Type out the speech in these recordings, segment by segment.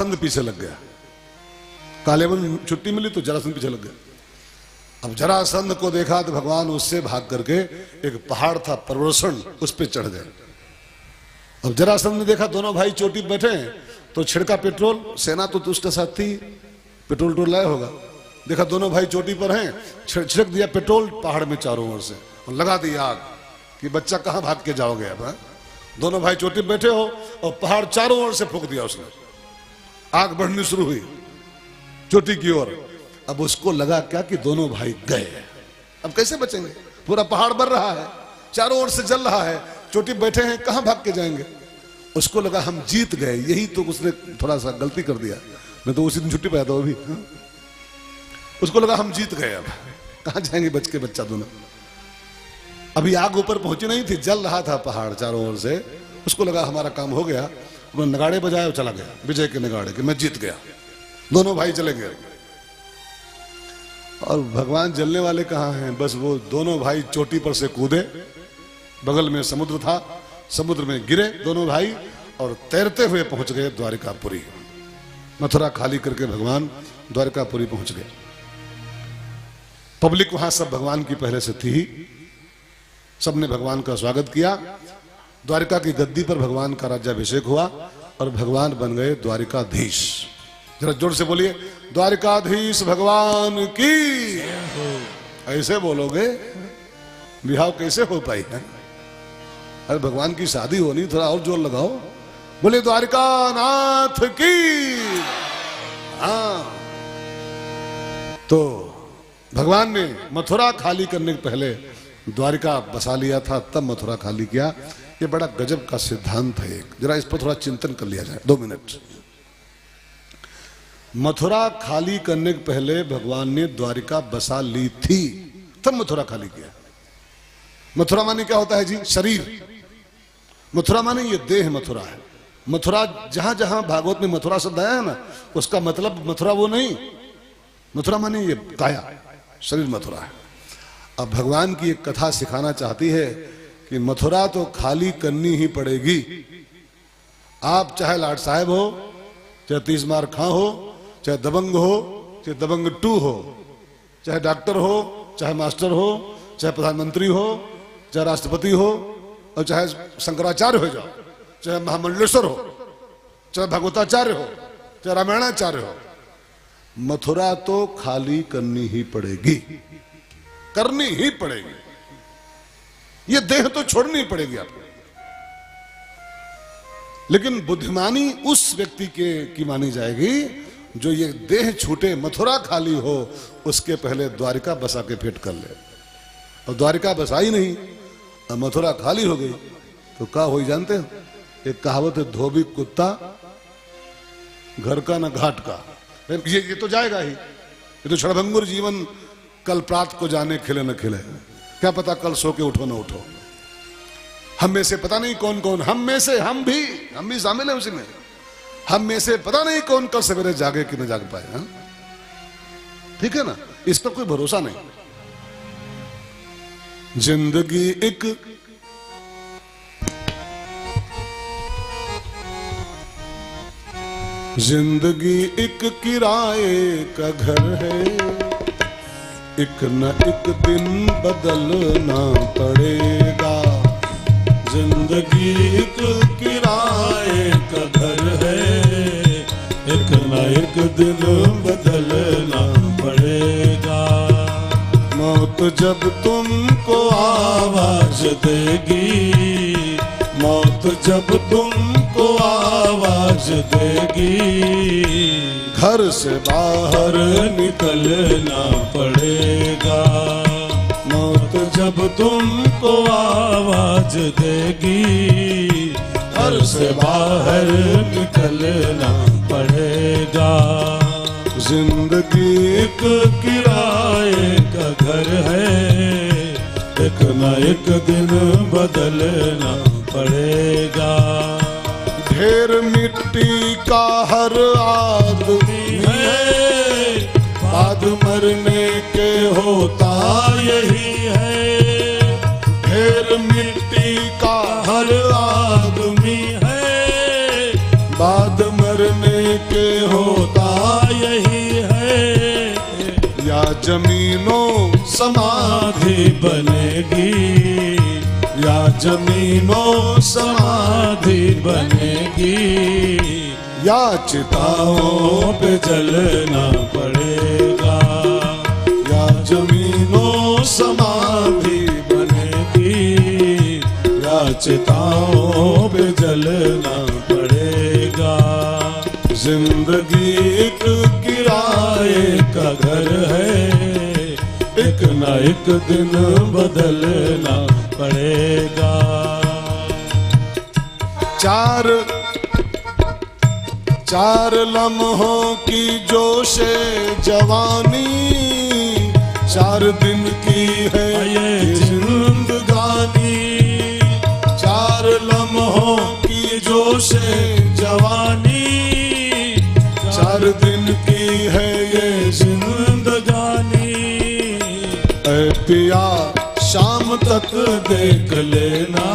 जरासंध पीछे लग गया। कालेवन छुट्टी मिली तो जरासंध पीछे लग गया। अब जरासंध को देखा तो भगवान उससे भाग करके एक पहाड़ था पर्वतन, उस पे चढ़ गए। अब जरासंध ने देखा दोनों भाई चोटी बैठे हैं तो छिड़का पेट्रोल, सेना तो उसके साथ थी, पेट्रोल टोल लाया होगा। देखा दोनों भाई चोटी पर हैं, छिड़क दिया पेट्रोल पहाड़ में चारों ओर से और लगा दी आग कि बच्चा कहां भाग के जाओगे अब। दोनों भाई चोटी बैठे हो और पहाड़ चारों ओर से फूंक दिया उसने, आग बढ़नी शुरू हुई चोटी की ओर। अब उसको लगा क्या कि दोनों भाई गए, अब कैसे बचेंगे, पूरा पहाड़ बढ़ रहा है, चारों ओर से जल रहा है, चोटी बैठे हैं, कहां भाग के जाएंगे। उसको लगा हम जीत गए, यही तो उसने थोड़ा सा गलती कर दिया, मैं तो उसी दिन छुट्टी पे आया था अभी। उसको लगा हम जीत गए, अब कहां जाएंगे बच के बच्चा दोनों। अभी आग ऊपर पहुंची नहीं थी, जल रहा था पहाड़ चारों ओर से। उसको लगा हमारा काम हो गया, उन्होंने नगाड़े बजाए और चला गया, विजय के नगाड़े कि मैं जीत गया, दोनों भाई चले गए। और भगवान जलने वाले कहां हैं, बस वो दोनों भाई चोटी पर से कूदे, बगल में समुद्र था, समुद्र में गिरे दोनों भाई और तैरते हुए पहुंच गए द्वारिकापुरी। मथुरा खाली करके भगवान द्वारिकापुरी पहुंच गए। पब्लिक वहां सब भगवान की पहले से थी, सबने भगवान का स्वागत किया। द्वारिका की गद्दी पर भगवान का राज्याभिषेक हुआ और भगवान बन गए द्वारिकाधीश। जरा जोर से बोलिए, द्वारिकाधीश भगवान की। ऐसे बोलोगे बिहाव कैसे हो पाई है? अरे भगवान की शादी होनी, थोड़ा और जोर लगाओ, बोले द्वारिका नाथ की। हाँ, तो भगवान ने मथुरा खाली करने के पहले द्वारिका बसा लिया था, तब मथुरा खाली किया। ये बड़ा गजब का सिद्धांत है एक, जरा इस पर थोड़ा चिंतन कर लिया जाए 2 मिनट। मथुरा खाली करने के पहले भगवान ने द्वारिका बसा ली थी, तब मथुरा खाली किया। मथुरा माने क्या होता है जी? शरीर। मथुरा माने ये देह मथुरा है। मथुरा जहां जहां भागवत में मथुरा शब्द आया है ना, उसका मतलब मथुरा वो नहीं, मथुरा माने ये काया, शरीर मथुरा है। अब भगवान की एक कथा सिखाना चाहती है कि मथुरा तो खाली करनी ही पड़ेगी। आप चाहे लाट साहब हो, चाहे 30 मार खां हो, चाहे दबंग हो, चाहे दबंग 2 हो, चाहे डॉक्टर हो, चाहे मास्टर हो, चाहे प्रधानमंत्री हो, चाहे राष्ट्रपति हो, और चाहे शंकराचार्य हो जाओ, चाहे महामंडलेश्वर हो, चाहे भगवताचार्य हो, चाहे रामायणाचार्य हो, मथुरा तो खाली करनी ही पड़ेगी, करनी ही पड़ेगी। ये देह तो छोड़नी पड़ेगी आपको। लेकिन बुद्धिमानी उस व्यक्ति की मानी जाएगी जो ये देह छूटे, मथुरा खाली हो, उसके पहले द्वारिका बसा के फिट कर ले। और द्वारिका बसाई नहीं, मथुरा खाली हो गई तो क्या हो जानते हो? एक कहावत है, धोबी कुत्ता घर का न घाट का। ये तो जाएगा ही, ये तो क्षणभंगुर जीवन, कल प्रात को जाने खिले न खिले, क्या पता कल सो के उठो न उठो। हम में से पता नहीं कौन कौन, हम में से हम भी शामिल है उसी में, हम में से पता नहीं कौन कल सवेरे जागे कि न जाग पाए। हा? ठीक है ना, इस पर कोई भरोसा नहीं। जिंदगी एक किराए का घर है, एक न एक दिन बदलना पड़ेगा। जिंदगी एक किराए का घर है, एक न एक दिन बदलना पड़ेगा। मौत जब तुमको आवाज देगी, मौत जब तुमको आवाज देगी, घर से बाहर निकलना पड़ेगा। मौत जब तुमको आवाज देगी, घर से बाहर निकलना पड़ेगा। जिंदगी एक किराए का घर है, एक न एक दिन बदलना पड़ेगा। ढेर मिट्टी का हर आदमी है, बाद मरने के होता यही है। ढेर मिट्टी का हर आदमी है, बाद मरने के समाधि बनेगी, या जमीनों समाधि बनेगी, या चिताओं पे जलना पड़ेगा, या जमीनों समाधि बनेगी, या चिताओं पे जलना पड़ेगा। जिंदगी एक किराए का घर है, एक न एक दिन बदलना पड़ेगा। चार लम्हों की जोशे जवानी, 4 दिन की है ये जिंदगानी, 4 लम्हों की जोशे जवानी, 4 दिन की है ये जिंदगानी। ऐ पिया शाम तक देख लेना,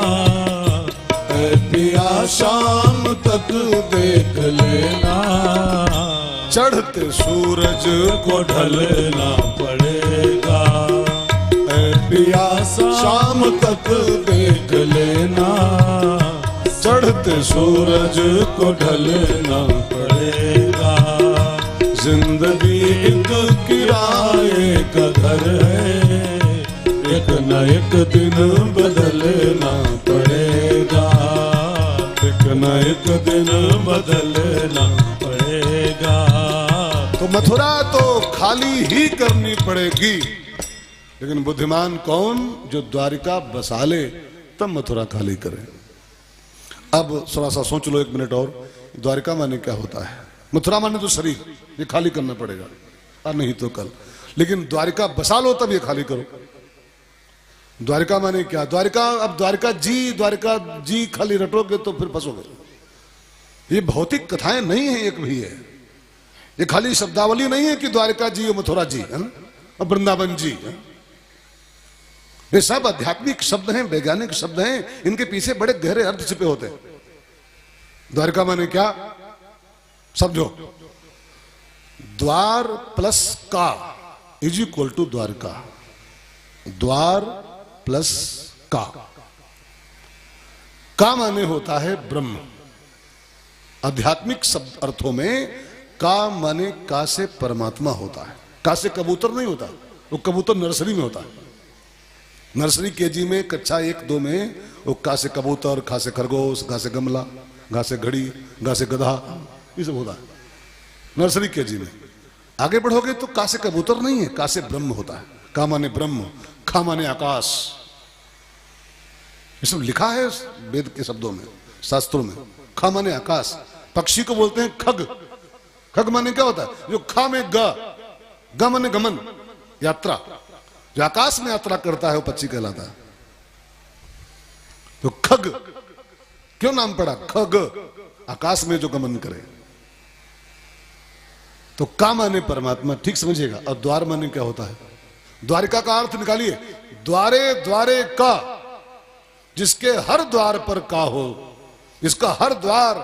ऐ पिया शाम तक देख लेना, चढ़ते सूरज को ढलना पड़ेगा। ऐ पिया शाम तक देख लेना, चढ़ते सूरज को ढलना पड़ेगा। जिंदगी एक किराए का घर है, एक न एक दिन बदलना पड़ेगा, एक न एक दिन बदलना पड़ेगा। तो मथुरा तो खाली ही करनी पड़ेगी, लेकिन बुद्धिमान कौन? जो द्वारिका बसा ले तब मथुरा खाली करे। अब थोड़ा सा सोच लो 1 मिनट और, द्वारिका माने क्या होता है? मथुरा माने तो शरीर, ये खाली करना पड़ेगा, और नहीं तो कल। लेकिन द्वारिका बसा लो तब ये खाली करो। द्वारिका माने क्या? द्वारिका, अब द्वारिका जी खाली रटोगे तो फिर फंसोगे। ये भौतिक कथाएं नहीं है, एक भी है। ये खाली शब्दावली नहीं है कि द्वारिका जी और मथुरा जी है और वृंदावन जी है। ये सब आध्यात्मिक शब्द हैं, वैज्ञानिक शब्द हैं, इनके पीछे बड़े गहरे अर्थ छिपे होते हैं। द्वारिका माने क्या समझो? द्वार प्लस का इज इक्वल टू द्वारिका। द्वार प्लस का माने होता है ब्रह्म। आध्यात्मिक शब्द अर्थों में का माने का से परमात्मा होता है। का से कबूतर नहीं होता, वो कबूतर नर्सरी में होता है। नर्सरी केजी में कक्षा 1-2 में वो का से कबूतर, खा से खरगोश, घा से गमला, घा से घड़ी, घा से गधा, ये सब होता है नर्सरी केजी में। आगे बढ़ोगे तो का से कबूतर नहीं है, का से ब्रह्म होता है। का माने ब्रह्म, खा माने आकाश। ये सब लिखा है वेद के शब्दों में, शास्त्रों में। खा माने आकाश। पक्षी को बोलते हैं खग। खग माने क्या होता है? जो खा में ग माने गमन, यात्रा। जो आकाश में यात्रा करता है वो पक्षी कहलाता है। तो खग क्यों नाम पड़ा? खग, आकाश में जो गमन करे। तो का माने परमात्मा, ठीक समझिएगा। और द्वार माने क्या होता है? द्वारिका का अर्थ निकालिए। द्वारे द्वारे का, जिसके हर द्वार पर का हो, जिसका हर द्वार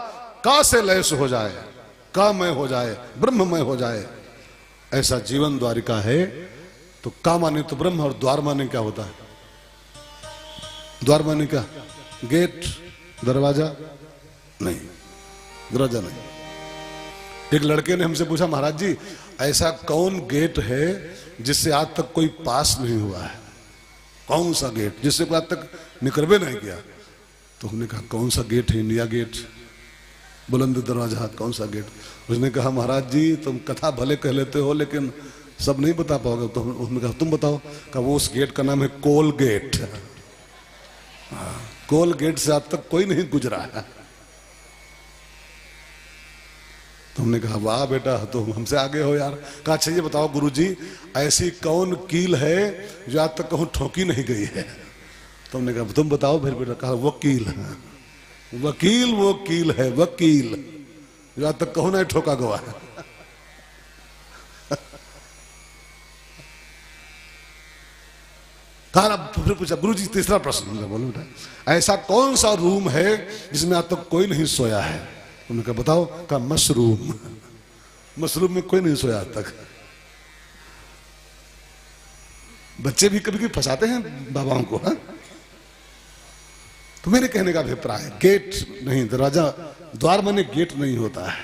का से लैस हो जाए, कामय हो जाए, ब्रह्ममय हो जाए, ऐसा जीवन द्वारिका है। तो का माने तो ब्रह्म, और द्वार माने क्या होता है? द्वार माने क्या? गेट, दरवाजा नहीं, दरवाजा नहीं। एक लड़के ने हमसे पूछा, महाराज जी ऐसा कौन गेट है जिससे आज तक कोई पास नहीं हुआ है? कौन सा गेट जिससे कोई आज तक निकलबे नहीं किया? तो हमने कहा कौन सा गेट है? इंडिया गेट, बुलंद दरवाजा, कौन सा गेट? उसने कहा महाराज जी तुम कथा भले कह लेते हो लेकिन सब नहीं बता पाओगे। तो उसने कहा तुम बताओ। कहा वो उस गेट का नाम है कोल गेट। कोल गेट से आज तक कोई नहीं गुजरा है। तो हमने कहा वाह बेटा तुम हमसे आगे हो यार। कहा अच्छा ये बताओ गुरुजी ऐसी कौन कील है जो आज तक कहूं ठोकी नहीं गई है? तो हमने कहा तुम बताओ फिर बेटा। कहा वकील है। वकील वो कील है, वकील जो आज तक कहूं नहीं ठोका गया है। कहा फिर पूछा गुरुजी तीसरा प्रश्न। बोलो बेटा ऐसा कौन सा रूम है जिसमें आज तक कोई नहीं सोया है? उन्होंने कहा बताओ। कहा मशरूम। मशरूम में कोई नहीं सोया आज तक। बच्चे भी कभी कभी फंसाते हैं बाबाओं को। हाँ? तो मेरे कहने का अभिप्राय, गेट नहीं, दरवाजा, द्वार माने गेट नहीं होता है,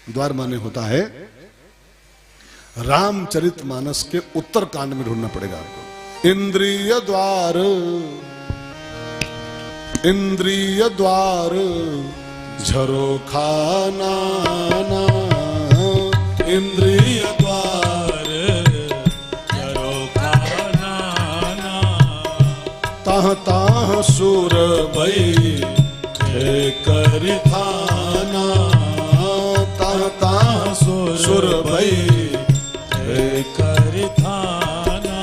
द्वार माने होता है रामचरितमानस के उत्तर कांड में ढूंढना पड़ेगा आपको। इंद्रिय द्वार, इंद्रिय द्वार झरोखा नाना, इंद्रिय द्वार झरोखा नाना, ताह ताह सुर भई करि थाना, ताह ताह सुर भई करि थाना।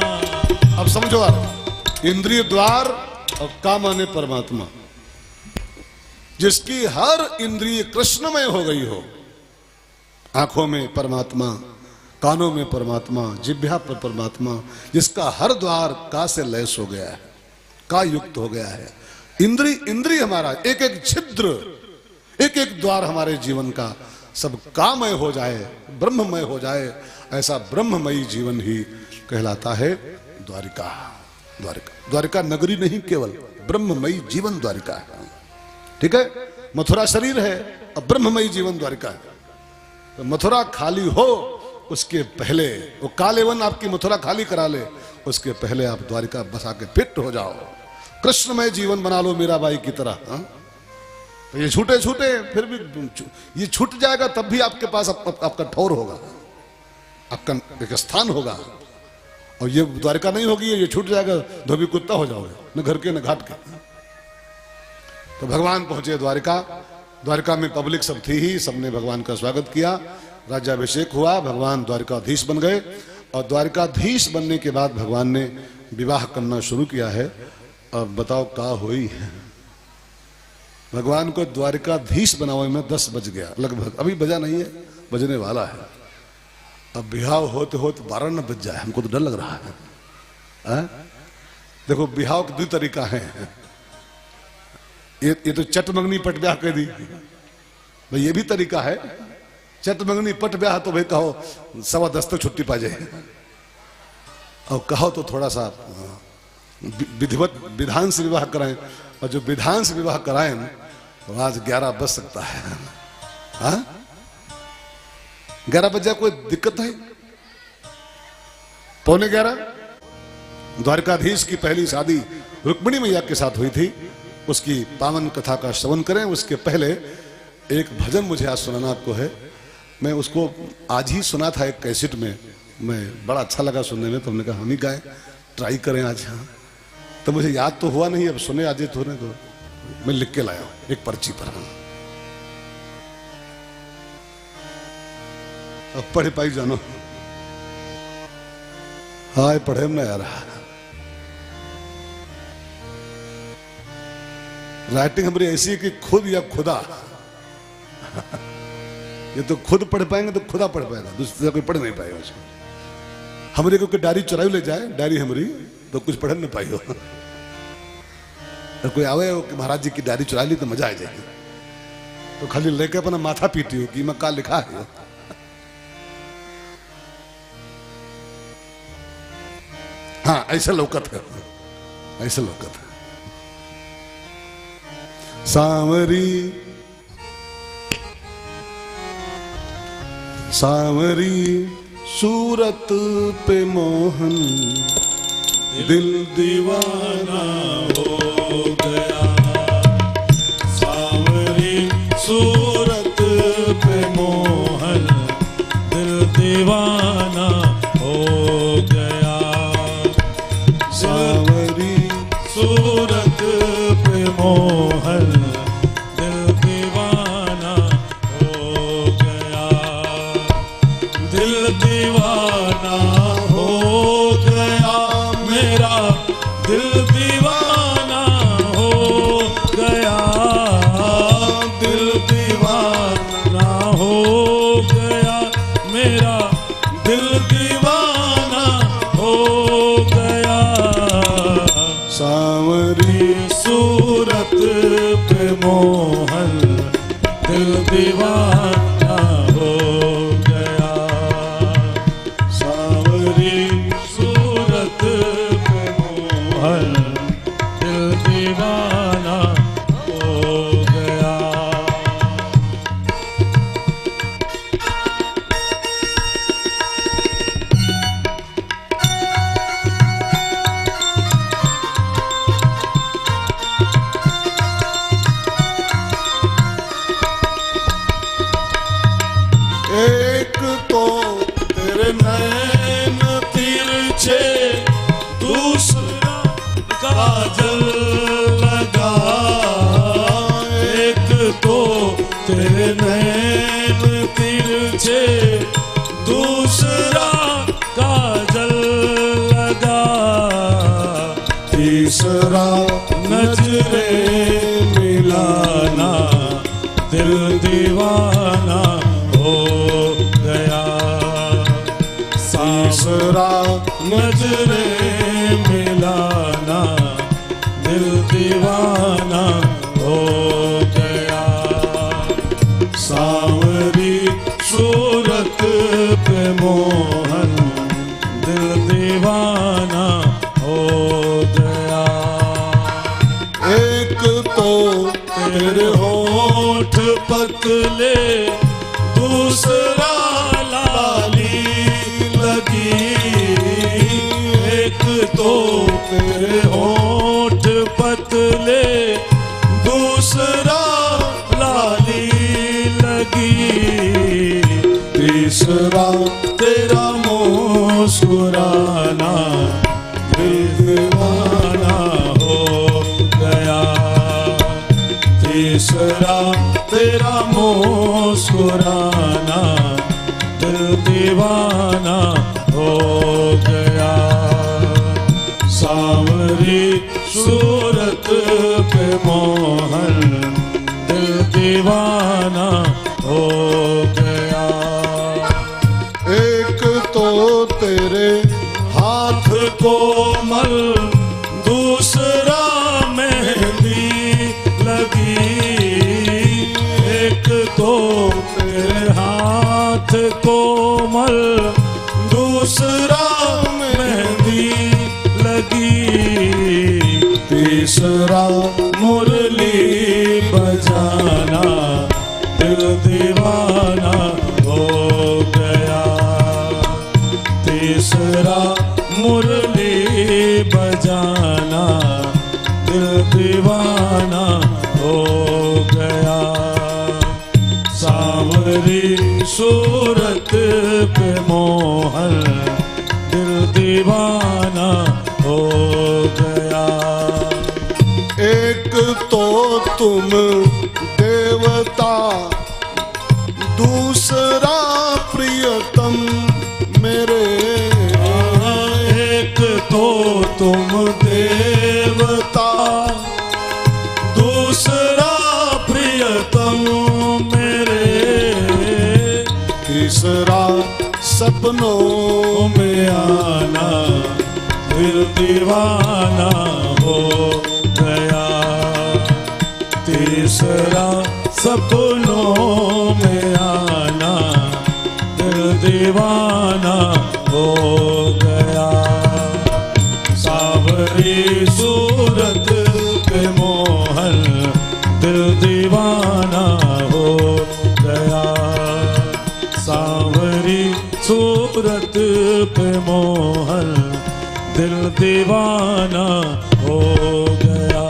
अब समझो आप, इंद्रिय द्वार और का माने परमात्मा, जिसकी हर इंद्रिय कृष्णमय हो गई हो, आंखों में परमात्मा, कानों में परमात्मा, जिह्वा पर परमात्मा, जिसका हर द्वार का से लैस हो गया है, का युक्त हो गया है। इंद्रिय हमारा एक एक छिद्र, एक एक द्वार हमारे जीवन का सब कामय हो जाए, ब्रह्ममय हो जाए, ऐसा ब्रह्ममयी जीवन ही कहलाता है द्वारिका। द्वारिका, द्वारिका नगरी नहीं, केवल ब्रह्ममयी जीवन द्वारिका है। ठीक है, मथुरा शरीर है, अब ब्रह्ममयी जीवन द्वारिका है। तो मथुरा खाली हो उसके पहले, वो कालेवन आपकी मथुरा खाली करा ले, उसके पहले आप द्वारिका बसा के फिट हो जाओ, कृष्णमय जीवन बना लो मीराबाई की तरह। हाँ? तो ये छूटे छूटे, फिर भी ये छूट जाएगा तब भी आपके पास आपका ठौर होगा, आपका एक स्थान होगा। और ये द्वारिका नहीं होगी, ये छूट जाएगा, धोबी कुत्ता हो जाओगे, न घर के न घाट के। तो भगवान पहुंचे द्वारिका, द्वारिका में पब्लिक सब थी ही, सबने भगवान का स्वागत किया, राज्याभिषेक हुआ, भगवान द्वारिकाधीश बन गए। और द्वारिकाधीश बनने के बाद भगवान ने विवाह करना शुरू किया है। अब बताओ का हुई, भगवान को द्वारिकाधीश बनावे में 10 बज गया लगभग, अभी बजा नहीं है, बजने वाला है। अब बिहाव होते होते 12 न बज जाए, हमको तो डर लग रहा है। देखो बिहाव के 2 तरीका है, ये तो चटमंगनी पट ब्याह कह दी भाई, ये भी तरीका है। चटमंगनी पट ब्याह तो भाई कहो 10:15 तक छुट्टी पा जाए, और कहो तो थोड़ा सा विधिवत विधान से विवाह कराएं, और जो विधान से विवाह कराएं तो आज 11 बज सकता है। हाँ, 11 बज जाए, कोई दिक्कत है? 11:15 द्वारकाधीश की पहली शादी रुक्मिणी मैया के साथ हुई थी, उसकी पावन कथा का श्रवण करें। उसके पहले एक भजन मुझे आज सुनाना आपको है, मैं उसको आज ही सुना था एक कैसेट में, मैं बड़ा अच्छा लगा सुनने में, तो हमने कहा हम ही गाएं, ट्राई करें आज। हाँ, तो मुझे याद तो हुआ नहीं, अब सुने आज तो होने, तो मैं लिख के लाया एक पर्ची पर। हाँ, अब पढ़े पाई जानो, हाय पढ़े में आ रहा, राइटिंग हमारी ऐसी है कि खुद या खुदा। ये तो खुद पढ़ पाएंगे तो खुदा पढ़ पाएगा, दूसरा कोई पढ़ नहीं पाएगा उसको। हमारे को डायरी चुराई ले जाए, डायरी हमारी, तो कुछ पढ़ नहीं पाई हो। तो कोई आवे हो कि महाराज जी की डायरी चुरा ली तो मजा आ जाएगी, तो खाली लेके अपना माथा पीटी हो कि मैं का लिखा है। हाँ, ऐसा लौकत है, ऐसा लौकत है। सांवरी सांवरी सूरत पे मोहन दिल दीवाना हो गया, सांवरी सूरत पे मोहन दिल दीवाना हो गया, सांवरी सूरत पे मोहन दिल दीवाना हो गया, दिल दीवाना हो गया मेरा, दिल दीवाना हो गया, दिल दीवाना हो गया मेरा, दिल दीवाना हो गया, सांवरी सूरत पे मोहन दिल दीवाना हो गया, तेरे नैन तिरछे दूसरा काजल लगा। एक तो तेरे नैन तिरछे दूसरा काजल लगा। तीसरा नजरे मिलाना दिल दीवाना हो गया। तीसरा नजरे मिलाना दिल दीवाना हो गया। सांवरी सूरत पे मोहन दिल दीवाना हो गया। एक तो तेरे होठ पतले दूसरा लाली लगी। एक तो तेरे होठ पतले दूसरा लाली लगी। तीसरा तेरा मुस्कुराना दिल दीवाना हो गया। तीसरा तेरा मुस्कुराना दिल दीवाना हो गया। सांवरी सूरत पे मोहन दिल दीवाना हो गया। एक तो तेरे हाथ कोमल दूसरा मेहंदी लगी। एक तो तेरे हाथ कोमल दूसरा मेहंदी लगी। तीसरा मुरली बजाना दिल दीवाना हो गया। तीसरा मुरली बजाना दिल दीवाना हो गया। सांवरी सूरत पे मोहन दिल दीवाना हो गया। एक तो तुम देवता दूसरा प्रियतम मेरे। एक तो तुम देवता दूसरा प्रियतम मेरे। तीसरा सपनों में आना दिल दीवाना हो गया। तीसरा सपनों में आना दिल दीवाना हो गया। सांवरी सूरत पे मोहन दिल दीवाना हो गया। सांवरी सूरत पे मोहन दिल दीवाना हो गया।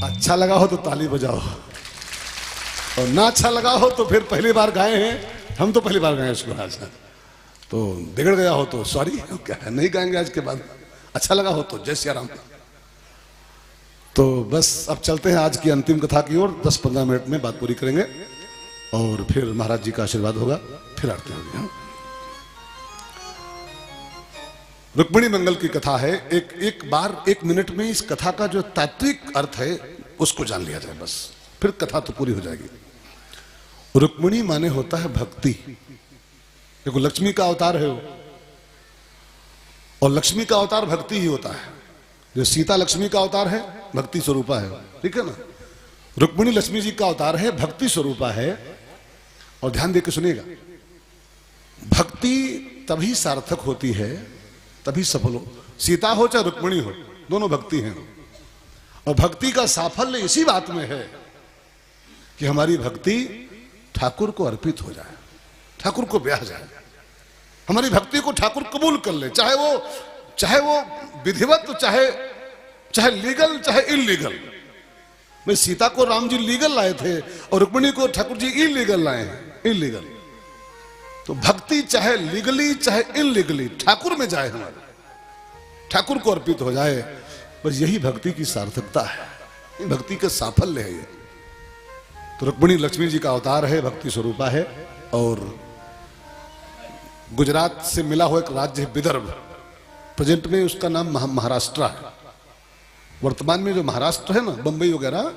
अच्छा लगा हो तो ताली बजाओ, और ना अच्छा लगा हो तो फिर पहली बार गाए हैं हम, तो पहली बार गाए इसको आज। तो बिगड़ गया हो तो सॉरी, क्या है, नहीं गाएंगे आज के बाद। अच्छा लगा हो तो जय सिया राम। तो बस अब चलते हैं आज की अंतिम कथा की ओर। 10-15 मिनट में बात पूरी करेंगे और फिर महाराज जी का आशीर्वाद होगा, फिर आरती होगी। हाँ? रुक्मिणी मंगल की कथा है। एक बार 1 मिनट में इस कथा का जो तात्विक अर्थ है उसको जान लिया जाए, बस फिर कथा तो पूरी हो जाएगी। रुक्मिणी माने होता है भक्ति। देखो लक्ष्मी का अवतार है वो, और लक्ष्मी का अवतार भक्ति ही होता है। जो सीता लक्ष्मी का अवतार है, भक्ति स्वरूपा है, ठीक है ना। रुक्मिणी लक्ष्मी जी का अवतार है, भक्ति स्वरूपा है। और ध्यान देकर सुनिएगा, भक्ति तभी सार्थक होती है, तभी सफल हो। सीता हो चाहे रुक्मिणी हो, दोनों भक्ति हैं। और भक्ति का साफल्य इसी बात में है कि हमारी भक्ति ठाकुर को अर्पित हो जाए, ठाकुर को ब्याह जाए। हमारी भक्ति को ठाकुर कबूल कर ले, चाहे वो विधिवत, चाहे लीगल, चाहे इलीगल। मैं सीता को राम जी लीगल लाए थे और रुक्मिणी को ठाकुर जी इलीगल लाए हैं, इलीगल। तो भक्ति चाहे लीगली चाहे इनलीगली ठाकुर में जाए, हमारे ठाकुर को अर्पित हो जाए, बस यही भक्ति की सार्थकता है, ये भक्ति का साफल्य है। ये तो रुक्मिणी लक्ष्मी जी का अवतार है, भक्ति स्वरूपा है। और गुजरात से मिला हुआ एक राज्य है विदर्भ, प्रेजेंट में उसका नाम महाराष्ट्र है। वर्तमान में जो महाराष्ट्र है ना, बंबई वगैरह,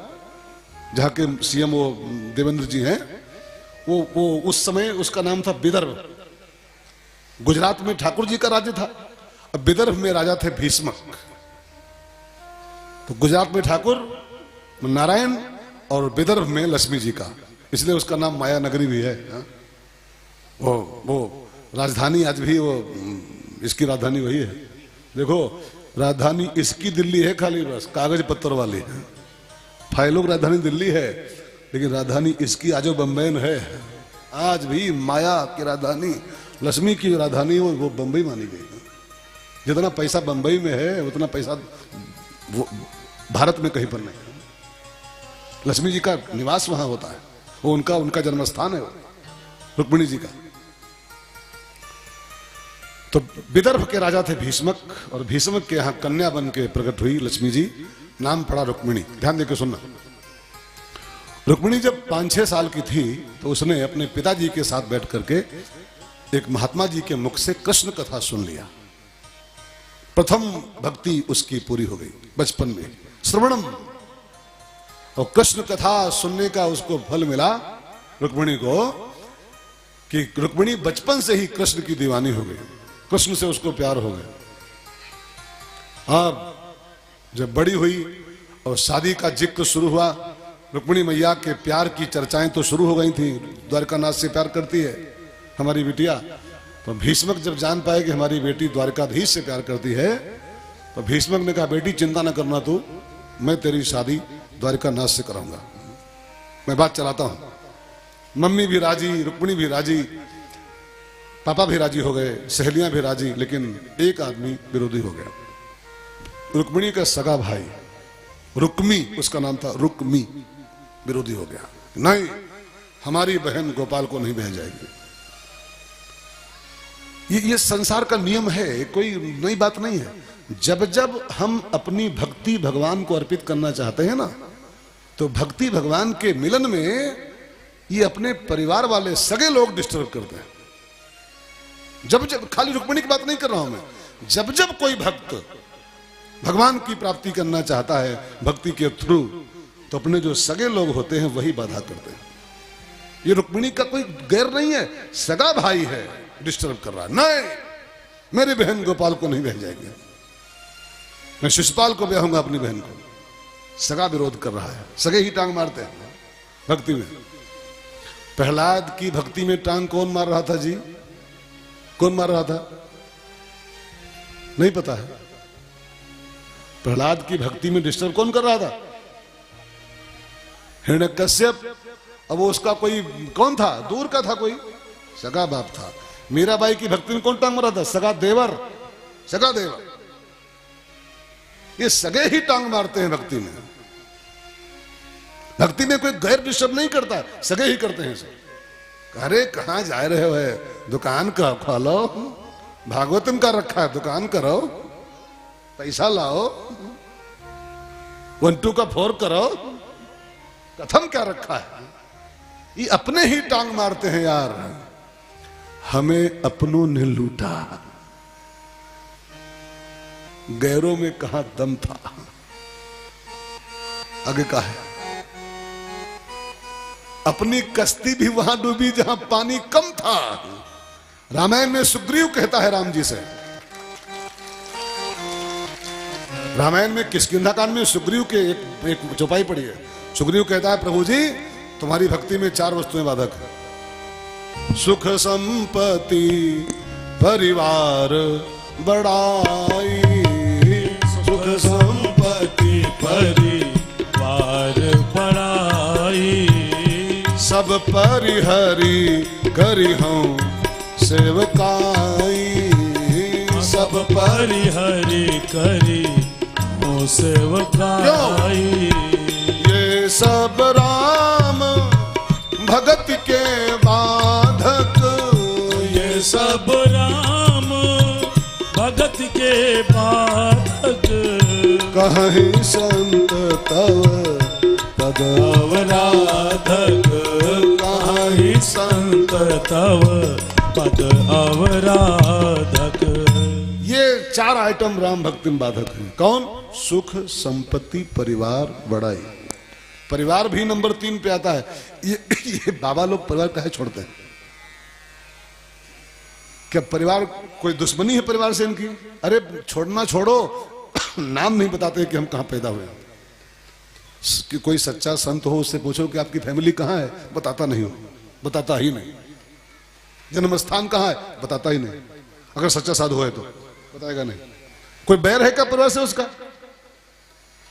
जहाँ के सीएम वो देवेंद्र जी हैं, वो उस समय उसका नाम था विदर्भ। गुजरात में ठाकुर जी का राज्य था, अब विदर्भ में राजा थे भीष्मक। तो गुजरात में ठाकुर नारायण और विदर्भ में लक्ष्मी जी का, इसलिए उसका नाम माया नगरी भी है। वो राजधानी आज भी वो इसकी राजधानी वही है। देखो राजधानी इसकी दिल्ली है, खाली बस कागज पत्थर वाली है। फाइलों की राजधानी दिल्ली है, लेकिन राजधानी इसकी आजो बम्बई में है। आज भी माया की राजधानी लक्ष्मी की राजधानी वो बम्बई मानी गई है। जितना पैसा बम्बई में है उतना पैसा वो भारत में कहीं पर नहीं है। लक्ष्मी जी का निवास वहां होता है, वो उनका जन्म स्थान है, रुक्मिणी जी का। तो विदर्भ के राजा थे भीष्मक, और भीष्मक के यहाँ कन्या बन के प्रकट हुई लक्ष्मी जी, नाम पड़ा रुक्मिणी। ध्यान देकर सुनना। रुक्मिणी जब 5-6 साल की थी तो उसने अपने पिताजी के साथ बैठ करके एक महात्मा जी के मुख से कृष्ण कथा सुन लिया। प्रथम भक्ति उसकी पूरी हो गई बचपन में, श्रवणम। और कृष्ण कथा सुनने का उसको फल मिला रुक्मिणी को, कि रुक्मिणी बचपन से ही कृष्ण की दीवानी हो गई, कृष्ण से उसको प्यार हो गया। अब जब बड़ी हुई और शादी का जिक्र शुरू हुआ, रुक्मिणी मैया के प्यार की चर्चाएं तो शुरू हो गई थी। द्वारकानाथ से प्यार करती है हमारी बिटिया। तो भीष्मक जब जान पाए कि हमारी बेटी द्वारकाधीश से प्यार करती है, तो भीष्मक ने कहा, बेटी चिंता न करना तू, मैं तेरी शादी द्वारकानाथ से कराऊंगा, मैं बात चलाता हूं। मम्मी भी राजी, रुक्मिणी भी राजी, पापा भी राजी हो गए, सहेलियां भी राजी, लेकिन एक आदमी विरोधी हो गया। रुक्मिणी का सगा भाई रुक्मी, उसका नाम था रुक्मी, विरोधी हो गया। नहीं, हमारी बहन गोपाल को नहीं भेज जाएगी। ये संसार का नियम है, कोई नई बात नहीं है। जब जब हम अपनी भक्ति भगवान को अर्पित करना चाहते हैं ना, तो भक्ति भगवान के मिलन में ये अपने परिवार वाले सगे लोग डिस्टर्ब करते हैं। जब जब, खाली रुक्मिणी की बात नहीं कर रहा हूं मैं, जब जब कोई भक्त भगवान की प्राप्ति करना चाहता है भक्ति के थ्रू, तो अपने जो सगे लोग होते हैं वही बाधा करते हैं। ये रुक्मिणी का कोई गैर नहीं है, सगा भाई है, डिस्टर्ब कर रहा है। नहीं, मेरी बहन गोपाल को नहीं भेज जाएगी, मैं शिशुपाल को ब्याहूंगा अपनी बहन को। सगा विरोध कर रहा है, सगे ही टांग मारते हैं भक्ति में। प्रहलाद की भक्ति में टांग कौन मार रहा था जी? कौन मार रहा था? नहीं पता है। प्रहलाद की भक्ति में डिस्टर्ब कौन कर रहा था? हिरण्यकश्यप। अब वो उसका कोई कौन था? दूर का था, कोई सगा बाप था। मीराबाई की भक्ति में कौन टांग मारा था? सगा देवर, सगा देवर। ये सगे ही टांग मारते हैं भक्ति में। भक्ति में कोई गैर डिस्टर्ब नहीं करता, सगे ही करते हैं सब। अरे कहां जा रहे हो? है दुकान का खोलो, भागवतम का रखा है, दुकान करो, पैसा लाओ, 1-2 का 4 करो, कथम क्या रखा है? ये अपने ही टांग मारते हैं यार। हमें अपनों ने लूटा, गैरों में कहां दम था। आगे का है, अपनी कश्ती भी वहां डूबी जहां पानी कम था। रामायण में सुग्रीव कहता है राम जी से, रामायण में किष्किंधा कांड में सुग्रीव के एक चौपाई पड़ी है। सुग्रीव कहता है, प्रभु जी तुम्हारी भक्ति में 4 वस्तुएं बाधक है। सुख संपत्ति परिवार बड़ाई, सुख संपत्ति परिवार बड़ाई, सब परिहरी करी हूं सेवकाई, सब परिहरी करी हूं सेवकाई। ये सब राम भगत के बाधक, सब राम भगत के बाधक, कहीं संत तव पद अवराधक, कहीं संत तव पद अवराधक। ये 4 आइटम राम भक्ति में बाधक हैं। कौन? सुख, संपत्ति, परिवार, बड़ाई। परिवार भी नंबर 3 पे आता है। ये बाबा लोग परिवार काहे छोड़ते हैं? क्या परिवार कोई दुश्मनी है परिवार से इनकी? अरे छोड़ना छोड़ो, नाम नहीं बताते कि हम कहां पैदा हुए। कि कोई सच्चा संत हो उससे पूछो कि आपकी फैमिली कहां है, बताता नहीं हो, बताता ही नहीं। जन्म स्थान कहां है, बताता ही नहीं। अगर सच्चा साधु है तो बताएगा नहीं। कोई बैर है क्या परिवार से उसका?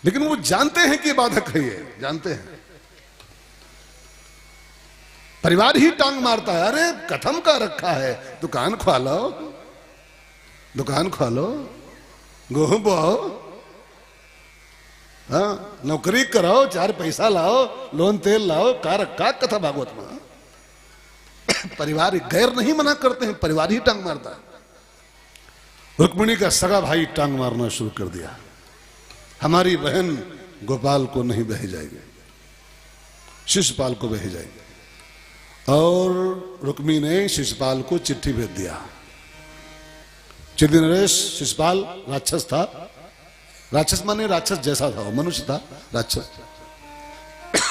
लेकिन वो जानते हैं कि बाधक है, ये जानते हैं। परिवार ही टांग मारता है। अरे कथम का रखा है, दुकान खोलो, दुकान खोलो, गेहूं बोओ, हाँ, नौकरी करो, 4 पैसा लाओ, लोन तेल लाओ, का रखा कथा भागवत में। परिवार गैर नहीं मना करते हैं, परिवार ही टांग मारता है। रुक्मिणी का सगा भाई टांग मारना शुरू कर दिया। हमारी बहन गोपाल को नहीं बह जाएगी, शिशुपाल को बह जाएगी। और रुक्मी ने शिशुपाल को चिट्ठी भेज दिया। चिट्ठी नरेश, शिशुपाल राक्षस था। राक्षस माने राक्षस जैसा था, वो मनुष्य था, राक्षस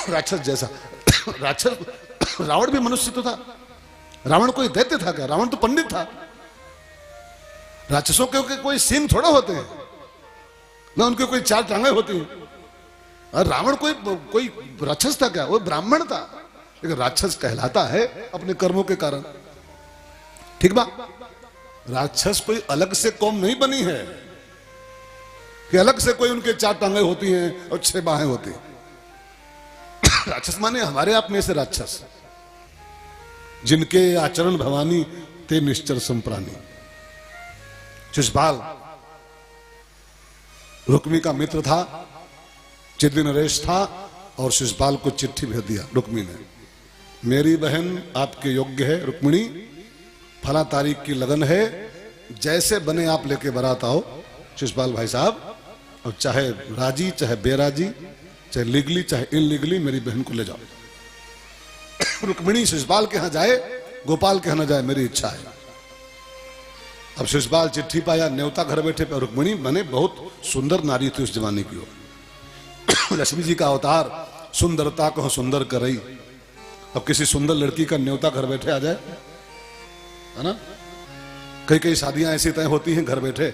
राक्षस जैसा। राक्षस रावण भी मनुष्य तो था। रावण कोई दैत्य था क्या? रावण तो पंडित था। राक्षसों के कोई सींग थोड़ा होते हैं ना, उनके कोई 4 टांगें होती हैं। और रावण कोई राक्षस था क्या? वो ब्राह्मण था, लेकिन राक्षस कहलाता है अपने कर्मों के कारण। ठीक बा? राक्षस कोई अलग से कौम नहीं बनी है कि अलग से कोई उनके 4 टांगें होती हैं और 6 बाहें होती हैं। राक्षस माने हमारे आप में से राक्षस, जिनके आचरण भवानी ते निश्चर संप्राणी। शिशुपाल रुक्मी का मित्र था, चिट्ठी नरेश था, और शिशुपाल को चिट्ठी भेज दिया रुक्मी ने। मेरी बहन आपके योग्य है रुक्मिणी, फला तारीख की लगन है, जैसे बने आप लेके बारात आओ शिशुपाल भाई साहब। और चाहे राजी, चाहे बेराजी, चाहे लीगली, चाहे इनलीगली, मेरी बहन को ले जाओ। रुक्मिणी शिशुपाल के यहां जाए, गोपाल के यहां न जाए, मेरी इच्छा है। अब शिशुपाल चिट्ठी पाया, न्योता घर बैठे पे। रुक्मिणी माने बहुत सुंदर नारी थी उस जमाने की। लक्ष्मी जी का अवतार, सुंदरता को सुंदर कर रही। अब किसी सुंदर लड़की का न्योता घर बैठे आ जाए, है ना? कई शादियां ऐसी तय होती हैं घर बैठे।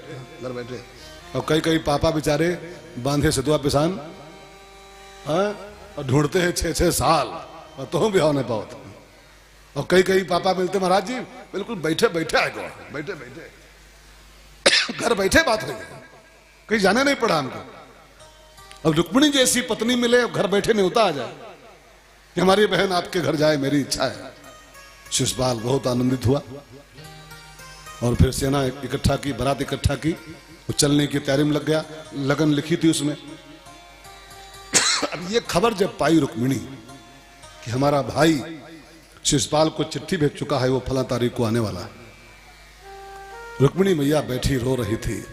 और कई पापा बेचारे बांधे सतुआ पिसान, और ढूंढते हैं 6-6 साल, और तुम भी हो नहीं पाओ। और कई पापा मिलते, महाराज जी बिल्कुल बैठे बैठे आएगा, बैठे बैठे घर बैठे बात हो गई, कहीं जाने नहीं पड़ा हमको। अब रुक्मिणी जैसी पत्नी मिले, घर बैठे न्योता आ जाए कि हमारी बहन आपके घर जाए, मेरी इच्छा है। शिशुपाल बहुत आनंदित हुआ और फिर सेना इकट्ठा की, बारात इकट्ठा की, वो चलने की तैयारी में लग गया। लगन लिखी थी उसमें। अब ये खबर जब पाई रुक्मिणी कि हमारा भाई शिशुपाल को चिट्ठी भेज चुका है, वो फला तारीख को आने वाला है, रुक्मिणी मैया बैठी रो रही थी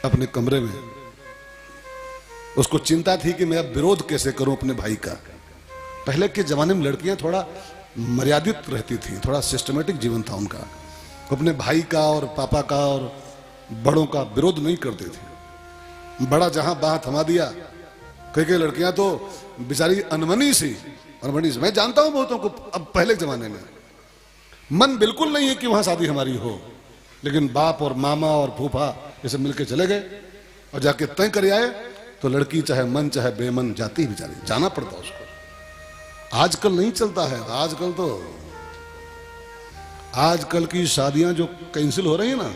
अपने कमरे में। उसको चिंता थी कि मैं अब विरोध कैसे करूं अपने भाई का। पहले के जमाने में लड़कियां थोड़ा मर्यादित रहती थी, थोड़ा सिस्टमेटिक जीवन था उनका। अपने भाई का और पापा का और बड़ों का विरोध नहीं करते थे। बड़ा जहां बाह थमा दिया। कई लड़कियां तो बेचारी अनमनी सी, मैं जानता हूं बहुतों को। अब पहले जमाने में मन बिल्कुल नहीं है कि वहां शादी हमारी हो, लेकिन बाप और मामा और फूफा ये सब मिलके चले गए और जाके तय कर आए। तो लड़की चाहे मन चाहे बेमन जाती बेचारी, जाना पड़ता उसको। आजकल नहीं चलता है। आजकल की शादियां जो कैंसिल हो रही है ना,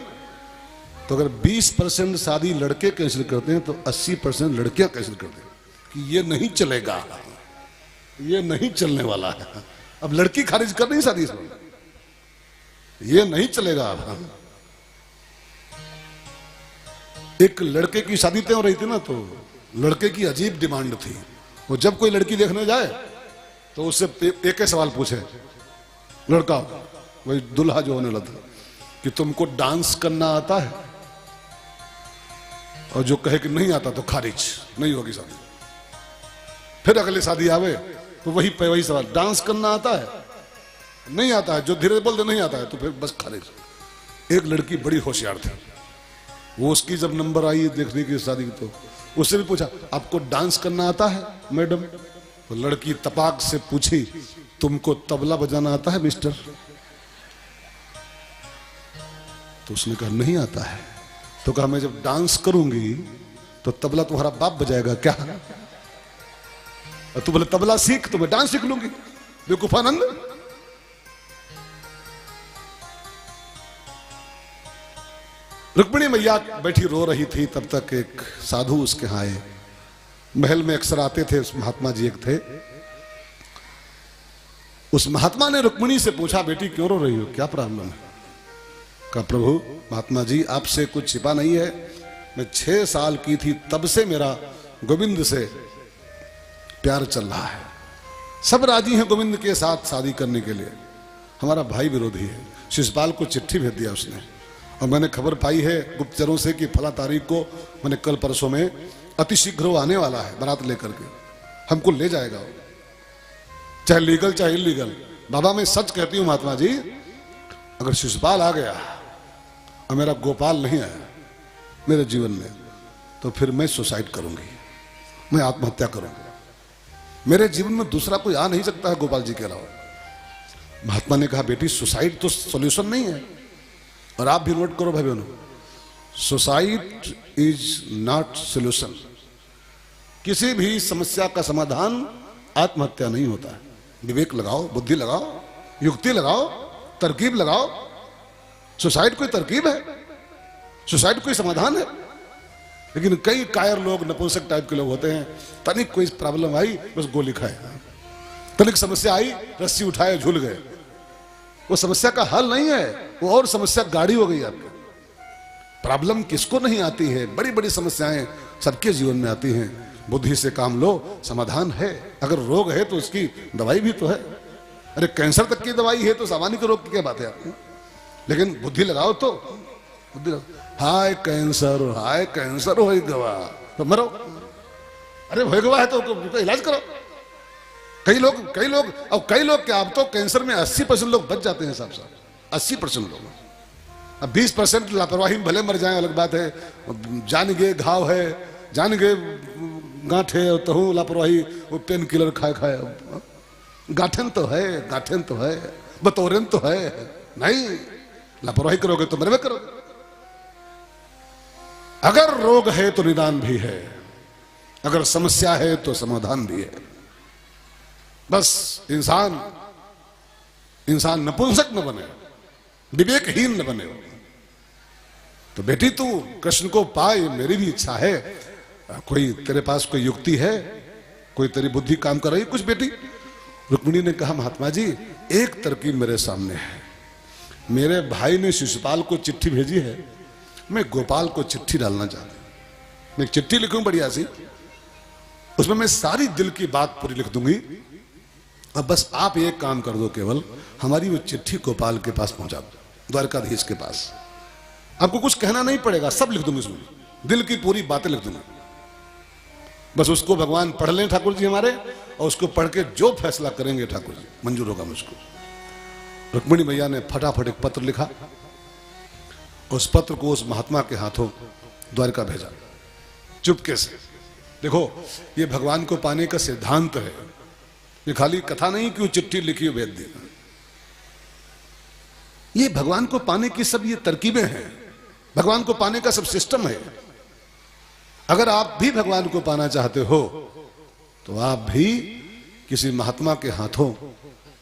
तो अगर 20% शादी लड़के कैंसिल करते हैं तो 80% लड़कियां कैंसिल करते हैं कि ये नहीं चलेगा, ये नहीं चलने वाला है। अब लड़की खारिज कर नहीं शादी इसमें, ये नहीं चलेगा। अब एक लड़के की शादी तय हो रही थी ना, तो लड़के की अजीब डिमांड थी। वो जब कोई लड़की देखने जाए तो उससे एक ही सवाल पूछे, लड़का वही दुल्हा जो होने लगा कि तुमको डांस करना आता है, और जो कहे कि नहीं आता तो खारिज, नहीं होगी शादी। फिर अगली शादी आवे तो वही सवाल, डांस करना आता है, नहीं आता है, जो धीरे बोल दे नहीं आता है तो फिर बस खारिज। एक लड़की बड़ी होशियार थी, वो उसकी जब नंबर आई देखने की शादी तो उससे भी पूछा आपको डांस करना आता है मैडम? तो लड़की तपाक से पूछी तुमको तबला बजाना आता है मिस्टर? तो उसने कहा नहीं आता है। तो कहा मैं जब डांस करूंगी तो तबला तुम्हारा बाप बजाएगा क्या? और तू बोले तबला सीख तो मैं डांस सीख लूंगी। बेवकूफानंद। रुक्मिणी मैया बैठी रो रही थी, तब तक एक साधु उसके यहां आए। महल में अक्सर आते थे, उस महात्मा जी एक थे। उस महात्मा ने रुक्मिणी से पूछा बेटी क्यों रो रही हो, क्या प्रॉब्लम है? कहा प्रभु महात्मा जी आपसे कुछ छिपा नहीं है, मैं 6 साल की थी तब से मेरा गोविंद से प्यार चल रहा है। सब राजी हैं गोविंद के साथ शादी करने के लिए, हमारा भाई विरोधी है। शिशुपाल को चिट्ठी भेज दिया उसने, और मैंने खबर पाई है गुप्तचरों से कि फला तारीख को, मैंने कल परसों में अतिशीघ्र वो आने वाला है बारात लेकर के, हमको ले जाएगा, चाहे लीगल चाहे इलीगल। बाबा मैं सच कहती हूं महात्मा जी, अगर शिशुपाल आ गया और मेरा गोपाल नहीं आया मेरे जीवन में, तो फिर मैं सुसाइड करूंगी, मैं आत्महत्या करूंगी। मेरे जीवन में दूसरा कोई आ नहीं सकता है गोपाल जी के अलावा। महात्मा ने कहा बेटी सुसाइड तो सॉल्यूशन नहीं है, और आप भी नोट करो भाई बहनों, सुसाइड इज नॉट सॉल्यूशन। किसी भी समस्या का समाधान आत्महत्या नहीं होता है। विवेक लगाओ, बुद्धि लगाओ, युक्ति लगाओ, तरकीब लगाओ। सुसाइड कोई तरकीब है? सुसाइड कोई समाधान है? लेकिन कई कायर लोग, नपुंसक टाइप के लोग होते हैं, तनिक कोई प्रॉब्लम आई बस गोली खाए, तनिक समस्या आई रस्सी उठाए झूल गए। वो समस्या का हल नहीं है, वो और समस्या गाड़ी हो गई आपकी। प्रॉब्लम किसको नहीं आती है? बड़ी बड़ी समस्याएं सबके जीवन में आती हैं। बुद्धि से काम लो, समाधान है। अगर रोग है तो उसकी दवाई भी तो है। अरे कैंसर तक की दवाई है तो सामान्य रोग की क्या बात है आपकी? लेकिन बुद्धि लगाओ तो बुद्धि लगाओ। हाय कैंसर हो गवा तो मरो, अरे हो गवा है तो इलाज करो। कई लोग और कई लोग क्या, अब तो कैंसर में 80% लोग बच जाते हैं साहब, 80% लोग। अब 20% लापरवाही में भले मर जाए अलग बात है। जान गए घाव है, जान गए गांठ है, तो लापरवाही वो पेन किलर खाए गाठन तो है, बतौरन तो है। नहीं, लापरवाही करोगे तो मरवे करोगे। अगर रोग है तो निदान भी है, अगर समस्या है तो समाधान भी है। बस इंसान नपुंसक न बने, विवेकहीन न बने। तो बेटी तू कृष्ण को पाए, मेरी भी इच्छा है। कोई तेरे पास कोई युक्ति है, कोई तेरी बुद्धि काम कर रही है कुछ बेटी? रुक्मिणी ने कहा महात्मा जी एक तरकीब मेरे सामने है। मेरे भाई ने शिशुपाल को चिट्ठी भेजी है, मैं गोपाल को चिट्ठी डालना चाहता हूं। मैं एक चिट्ठी लिखूं बढ़िया सी, उसमें मैं सारी दिल की बात पूरी लिख दूंगी। अब बस आप एक काम कर दो, केवल हमारी वो चिट्ठी गोपाल के पास पहुंचा दो, द्वारकाधीश के पास। आपको कुछ कहना नहीं पड़ेगा, सब लिख दूंगी उसमें, दिल की पूरी बातें लिख दूंगी। बस उसको भगवान पढ़ लें ठाकुर जी हमारे, और उसको पढ़ के जो फैसला करेंगे ठाकुर जी मंजूर होगा मुझको। रुक्मिणी मैया ने फटाफट एक पत्र लिखा, उस पत्र को उस महात्मा के हाथों द्वारका भेजा चुपके से। देखो ये भगवान को पाने का सिद्धांत है, ये खाली कथा नहीं कि वो चिट्ठी लिखी भेज दी। ये भगवान को पाने की सब ये तरकीबें हैं, भगवान को पाने का सब सिस्टम है। अगर आप भी भगवान को पाना चाहते हो तो आप भी किसी महात्मा के हाथों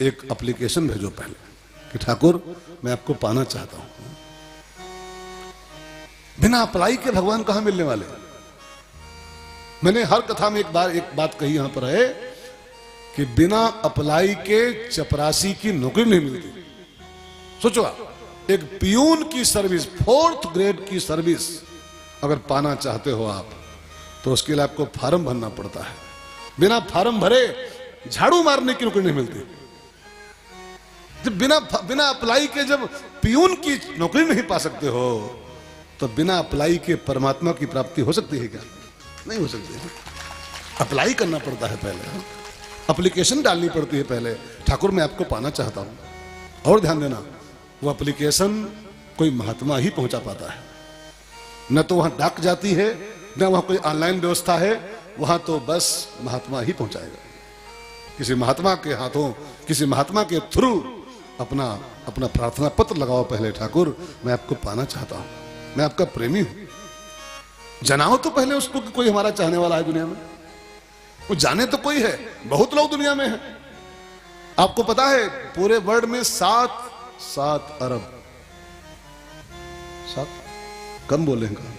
एक एप्लीकेशन भेजो पहले कि ठाकुर मैं आपको पाना चाहता हूं। बिना अप्लाई के भगवान कहां मिलने वाले? मैंने हर कथा में एक बात कही यहां पर है कि बिना अप्लाई के चपरासी की नौकरी नहीं मिलती। सोचो आप, एक पियून की सर्विस, 4th ग्रेड की सर्विस अगर पाना चाहते हो आप, तो उसके लिए आपको फॉर्म भरना पड़ता है। बिना फॉर्म भरे झाड़ू मारने की नौकरी नहीं मिलती। जब बिना बिना अप्लाई के जब पियून की नौकरी नहीं पा सकते हो, तो बिना अप्लाई के परमात्मा की प्राप्ति हो सकती है क्या? नहीं हो सकती है। अप्लाई करना पड़ता है, पहले एप्लीकेशन डालनी पड़ती है पहले। ठाकुर मैं आपको पाना चाहता हूं। और ध्यान देना, वो एप्लीकेशन कोई महात्मा ही पहुंचा पाता है, न तो वहां डाक जाती है, न वहां कोई ऑनलाइन व्यवस्था है। वहां तो बस महात्मा ही पहुंचाएगा। किसी महात्मा के हाथों, किसी महात्मा के थ्रू अपना अपना प्रार्थना पत्र लगाओ पहले। ठाकुर मैं आपको पाना चाहता हूं, मैं आपका प्रेमी हूं। जनाओ तो पहले उसको कि कोई हमारा चाहने वाला है दुनिया में। वो जाने तो कोई है, बहुत लोग दुनिया में है। आपको पता है पूरे वर्ल्ड में 7 अरब, 7 कम बोलेंगे,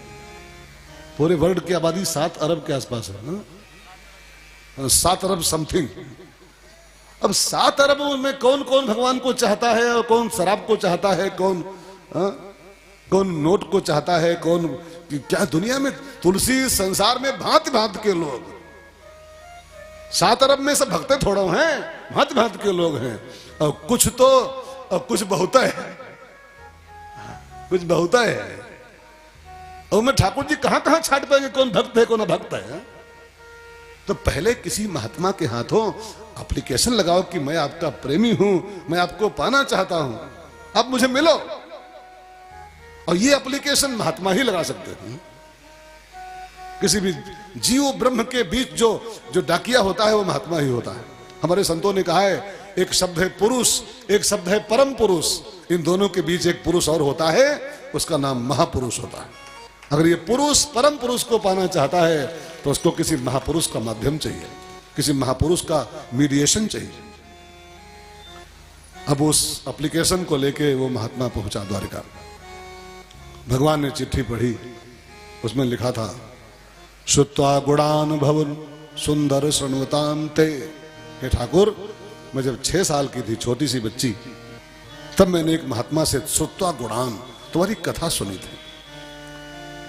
पूरे वर्ल्ड की आबादी 7 अरब के आसपास है ना, 7 अरब समथिंग। अब 7 अरब में कौन कौन भगवान को चाहता है और कौन शराब को चाहता है, कौन नोट को चाहता है, कौन क्या। दुनिया में तुलसी संसार में भांति भांति के लोग। 7 अरब में सब भक्त थोड़ा हैं, भांति भांति के लोग हैं। और कुछ तो और कुछ बहुत है, कुछ बहुत है। और मैं ठाकुर जी कहां कहां छाट पाएंगे कौन भक्त है कौन अभक्त है। तो पहले किसी महात्मा के हाथों एप्लीकेशन लगाओ कि मैं आपका प्रेमी हूं, मैं आपको पाना चाहता हूं, आप मुझे मिलो। और ये एप्लीकेशन महात्मा ही लगा सकते हैं। किसी भी जीव ब्रह्म के बीच जो डाकिया होता है वो महात्मा ही होता है। हमारे संतों ने कहा है एक शब्द है पुरुष, एक शब्द है परम पुरुष। इन दोनों के बीच एक पुरुष और होता है, उसका नाम महापुरुष होता है। अगर ये पुरुष परम पुरुष को पाना चाहता है तो उसको किसी महापुरुष का माध्यम चाहिए, किसी महापुरुष का मीडिएशन चाहिए। अब उस एप्लीकेशन को लेके वो महात्मा पहुंचा द्वारिका। भगवान ने चिट्ठी पढ़ी, उसमें लिखा था श्रुत्वा गुणान भवन सुंदर शृण्वताम ते। हे ठाकुर, मैं जब 6 साल की थी, छोटी सी बच्ची, तब मैंने एक महात्मा से श्रुत्वा गुणान, तुम्हारी कथा सुनी थी।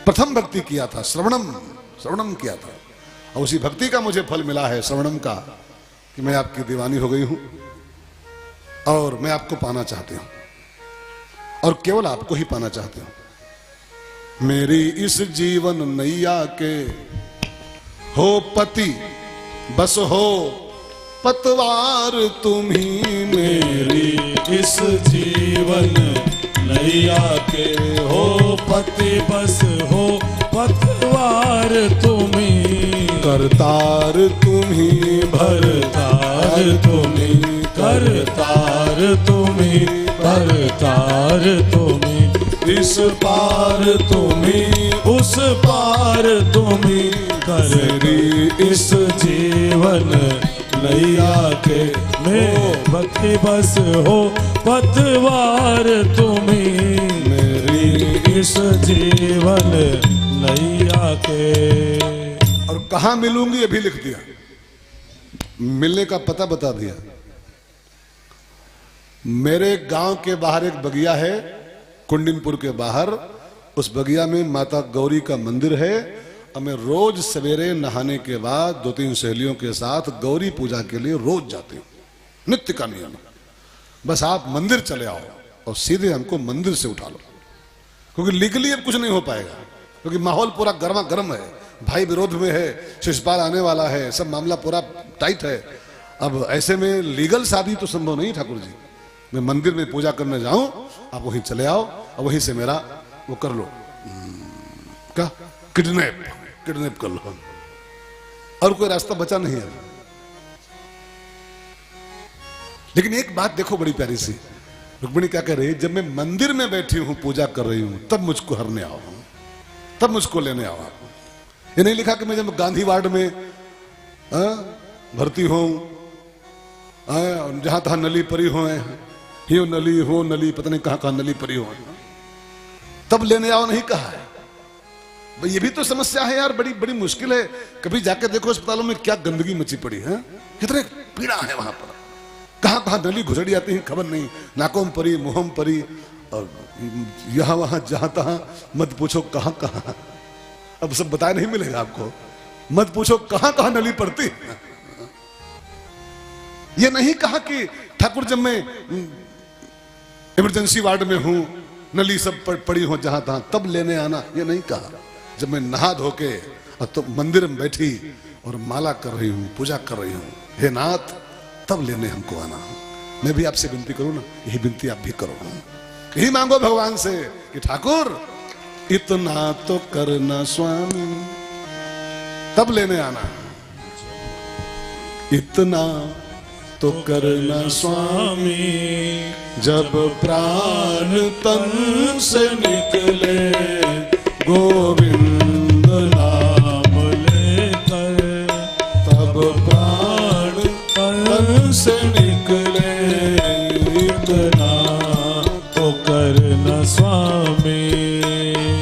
प्रथम भक्ति किया था, श्रवणम किया था। और उसी भक्ति का मुझे फल मिला है, श्रवणम का, कि मैं आपकी दीवानी हो गई हूं और मैं आपको पाना चाहती हूं और केवल आपको ही पाना चाहती हूं। मेरी इस जीवन नैया के हो पति बस हो पतवार तुम्ही। मेरी इस जीवन नैया के हो पति बस हो पतवार तुम्ही। करतार तुम्ही भरतार तुम्ही, करतार तुम्ही, भरतार तुम्ही। इस पार तुम्ही, उस पार तुम्ही। करी इस जीवन नैया के में भक्ति बस हो पतवार तुम्ही। मेरी इस जीवन नैया के। और कहां मिलूंगी ये भी लिख दिया, मिलने का पता बता दिया। मेरे गांव के बाहर एक बगिया है, कुंडिनपुर के बाहर। उस बगिया में माता गौरी का मंदिर है और मैं रोज सवेरे नहाने के बाद 2-3 सहेलियों के साथ गौरी पूजा के लिए रोज जाती हूँ, नित्य का नियम। बस आप मंदिर चले आओ और सीधे हमको मंदिर से उठा लो, क्योंकि लीगली अब कुछ नहीं हो पाएगा, क्योंकि माहौल पूरा गर्मा गर्म है, भाई विरोध में है, शिषपाल आने वाला है, सब मामला पूरा टाइट है। अब ऐसे में लीगल शादी तो संभव नहीं। ठाकुर जी, मैं मंदिर में पूजा करने जाऊं, आप वहीं चले आओ और वहीं से मेरा वो कर लो, क्या किडनैप कर लो। और कोई रास्ता बचा नहीं है। लेकिन एक बात देखो बड़ी प्यारी सी, रुक्मिणी क्या कह रही है, जब मैं मंदिर में बैठी हूं पूजा कर रही हूं तब मुझको हरने आओ, तब मुझको लेने आओ। ये नहीं लिखा कि मैं जब गांधी वार्ड में भर्ती हूं, जहां तहां नली परी हो, यो नली हो नली, पता नहीं कहां कहां नली परी हो, तब लेने आओ नहीं कहा है। भाई ये भी तो समस्या है यार, बड़ी बड़ी मुश्किल है। कभी जाके देखो अस्पतालों में क्या गंदगी मची पड़ी है, कितने पीड़ा है वहां पर, कहां कहां नली घुसड़ी आती है खबर नहीं, नाकों में परी, मुंह में परी, और यहां वहां जहां तहां मत पूछो कहां कहां। अब सब बताया नहीं मिलेगा आपको, मत पूछो कहां कहां नली पड़ती। ये नहीं कहा कि ठाकुर जब मैं इमरजेंसी वार्ड में हूं, नली सब पड़ी हो जहां तहां, तब लेने आना, ये नहीं कहा। जब मैं नहा धो के और तुम मंदिर में बैठी और माला कर रही हूं, पूजा कर रही हूं, हे नाथ, तब लेने हमको आना। मैं भी आपसे विनती करूं ना, यही विनती आप भी करो, यही मांगो भगवान से कि ठाकुर इतना तो करना स्वामी, तब लेने आना। इतना तो करना स्वामी, जब प्राण तन से निकले, गोविंद नाम लेकर, तब प्राण तन से निकले, इतना तो करना स्वामी।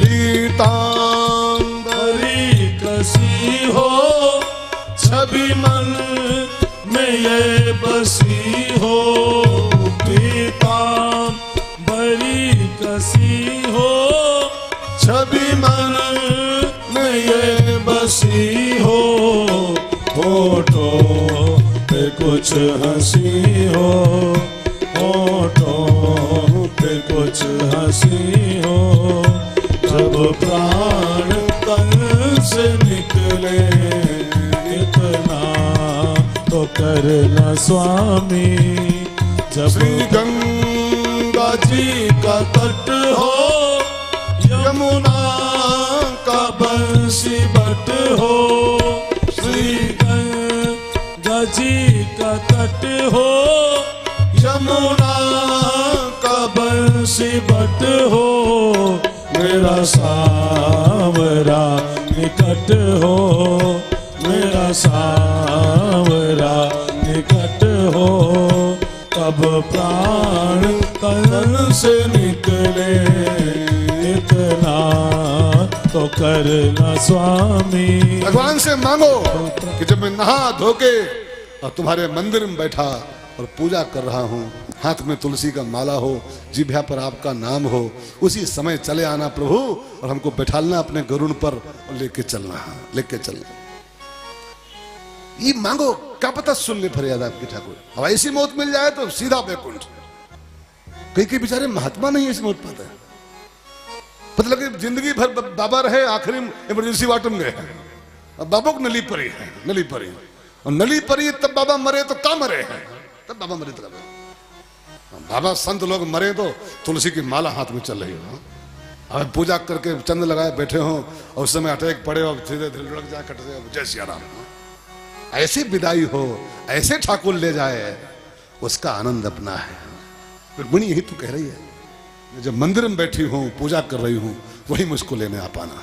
पीतांबरी कसी हो, छवि मन में ये बसी हो, पीतांबरी कसी हो, छवि मन में ये बसी हो, होठों पे कुछ हंसी हो, होठों पे कुछ हंसी हो, जब प्राण तन से निकले, इतना तो करना स्वामी। जब श्री गंगा जी का तट हो, यमुना का बंसी बट हो, श्री गंगा जी का तट हो, यमुना का बंसी बट हो, मेरा सावरा निकट हो, मेरा सावरा निकट हो, तब प्राण तन से निकले, इतना तो करना स्वामी। भगवान से मांगो कि जब मैं नहा धो के और तुम्हारे मंदिर में बैठा और पूजा कर रहा हूँ, हाथ में तुलसी का माला हो, जिह्वा पर आपका नाम हो, उसी समय चले आना प्रभु और हमको बैठालना अपने गरुड़ पर और लेके चलना, लेके चलना। ये मांगो, क्या पता सुन ले फरियाद आपकी ठाकुर। अब ऐसी मौत मिल जाए तो सीधा बैकुंठ। कई बेचारे महात्मा नहीं ऐसी मौत पाते, मतलब कि जिंदगी भर बाबा रहे, आखिरी इमरजेंसी वार्ड में गए, अब बाबा को नली परी है, नली परी, और नली परी तब बाबा मरे तो क्या मरे हैं, तब बाबा मरे तो बाबा संत लोग मरे तो तुलसी की माला हाथ में चल रही हो, अब पूजा करके चंद लगाए बैठे हो और उस समय अटैक पड़े और धीरे धीरे लुढ़क जाए, कट जाए, जय सिया राम। ऐसी विदाई हो, ऐसे ठाकुर ले जाए, उसका आनंद अपना है। रुक्मिणी यही तो कह रही है, जब मंदिर में बैठी हूं, पूजा कर रही हूं, वही मुझको लेने आ पाना।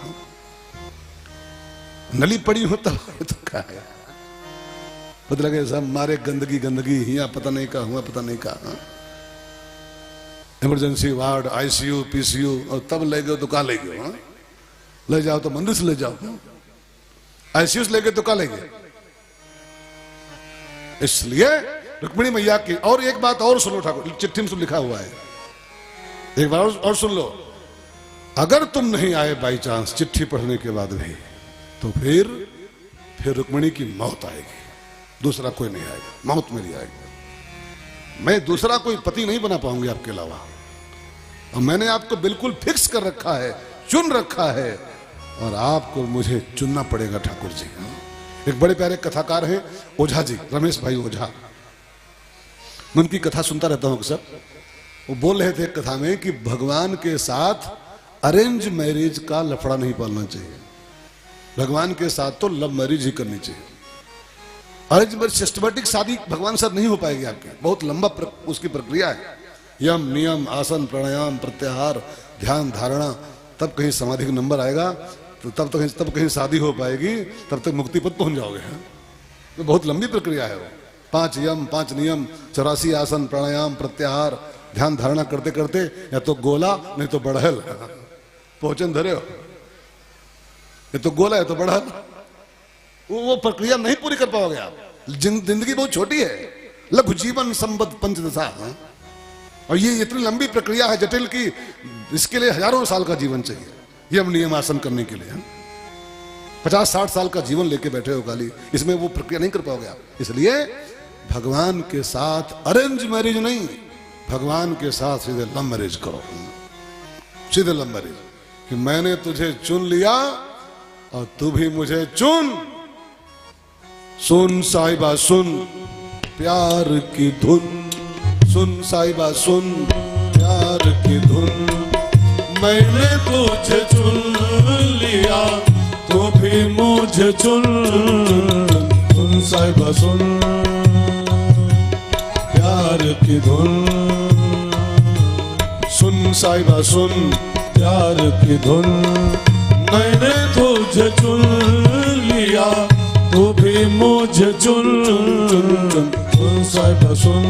नली पड़ी हो तब तो क्या है, पता लगे सब मारे गंदगी गंदगी, हिया पता नहीं का हुआ, पता नहीं का। इमरजेंसी वार्ड, आईसीयू, पीसीयू, और तब ले गए तो कहा ले गए, ले जाओ तो मंदिर से ले जाओ, आईसीयू से ले गए तो कहा ले गए। इसलिए रुक्मिणी मैया की, और एक बात और सुनो ठाकुर, चिट्ठी में सब लिखा हुआ है, एक बार और सुन लो, अगर तुम नहीं आए बाई चांस चिट्ठी पढ़ने के बाद भी, तो फिर रुक्मिणी की मौत आएगी, दूसरा कोई नहीं आएगा, मौत मेरी आएगी। मैं दूसरा कोई पति नहीं बना पाऊंगी आपके अलावा, और मैंने आपको बिल्कुल फिक्स कर रखा है, चुन रखा है, और आपको मुझे चुनना पड़ेगा ठाकुर जी। एक बड़े प्यारे कथाकार हैं ओझा जी, रमेश भाई ओझा, मैं उनकी कथा सुनता रहता हूं अक्सर। वो बोल रहे थे कथा में कि भगवान के साथ अरेंज मैरिज का लफड़ा नहीं पालना चाहिए, भगवान के साथ तो लव मैरिज ही करनी चाहिए। अरेंज मैरिज सिस्टमैटिक शादी भगवान साथ नहीं हो पाएगी आपकी, बहुत लंबा उसकी प्रक्रिया है, यम नियम आसन प्राणायाम प्रत्याहार ध्यान धारणा, तब कहीं समाधि का नंबर आएगा, तो तब कहीं शादी हो पाएगी, तब तक मुक्ति पद पहुंच जाओगे। तो बहुत लंबी प्रक्रिया है वो, 5 यम 5 नियम 84 आसन प्राणायाम प्रत्याहार ध्यान धारणा करते करते या तो गोला नहीं तो बढ़ल पहुंचन धरे हो, या तो गोला है तो बढ़ल, वो प्रक्रिया नहीं पूरी कर पाओगे आप। जिंदगी बहुत छोटी है, लघु जीवन संबद्ध पंचदशा, और ये इतनी लंबी प्रक्रिया है जटिल की, इसके लिए हजारों साल का जीवन चाहिए यम नियम आसन करने के लिए। 50-60 साल का जीवन लेके बैठे हो खाली, इसमें वो प्रक्रिया नहीं कर पाओगे आप। इसलिए भगवान के साथ अरेंज मैरिज नहीं, भगवान के साथ सीधे लव मैरिज करो, सीधे लव मैरिज, कि मैंने तुझे चुन लिया और तू भी मुझे चुन। सुन साहिबा सुन प्यार की धुन, सुन साहिबा सुन प्यार की धुन, मैंने तुझे चुन लिया तू भी मुझे चुन। सुन साहिबा सुन प्यार की धुन, सुन साहिबा सुन प्यार की धुन, मैंने तुझे चुन लिया तू भी मुझे चुन। सुन साहिबा सुन।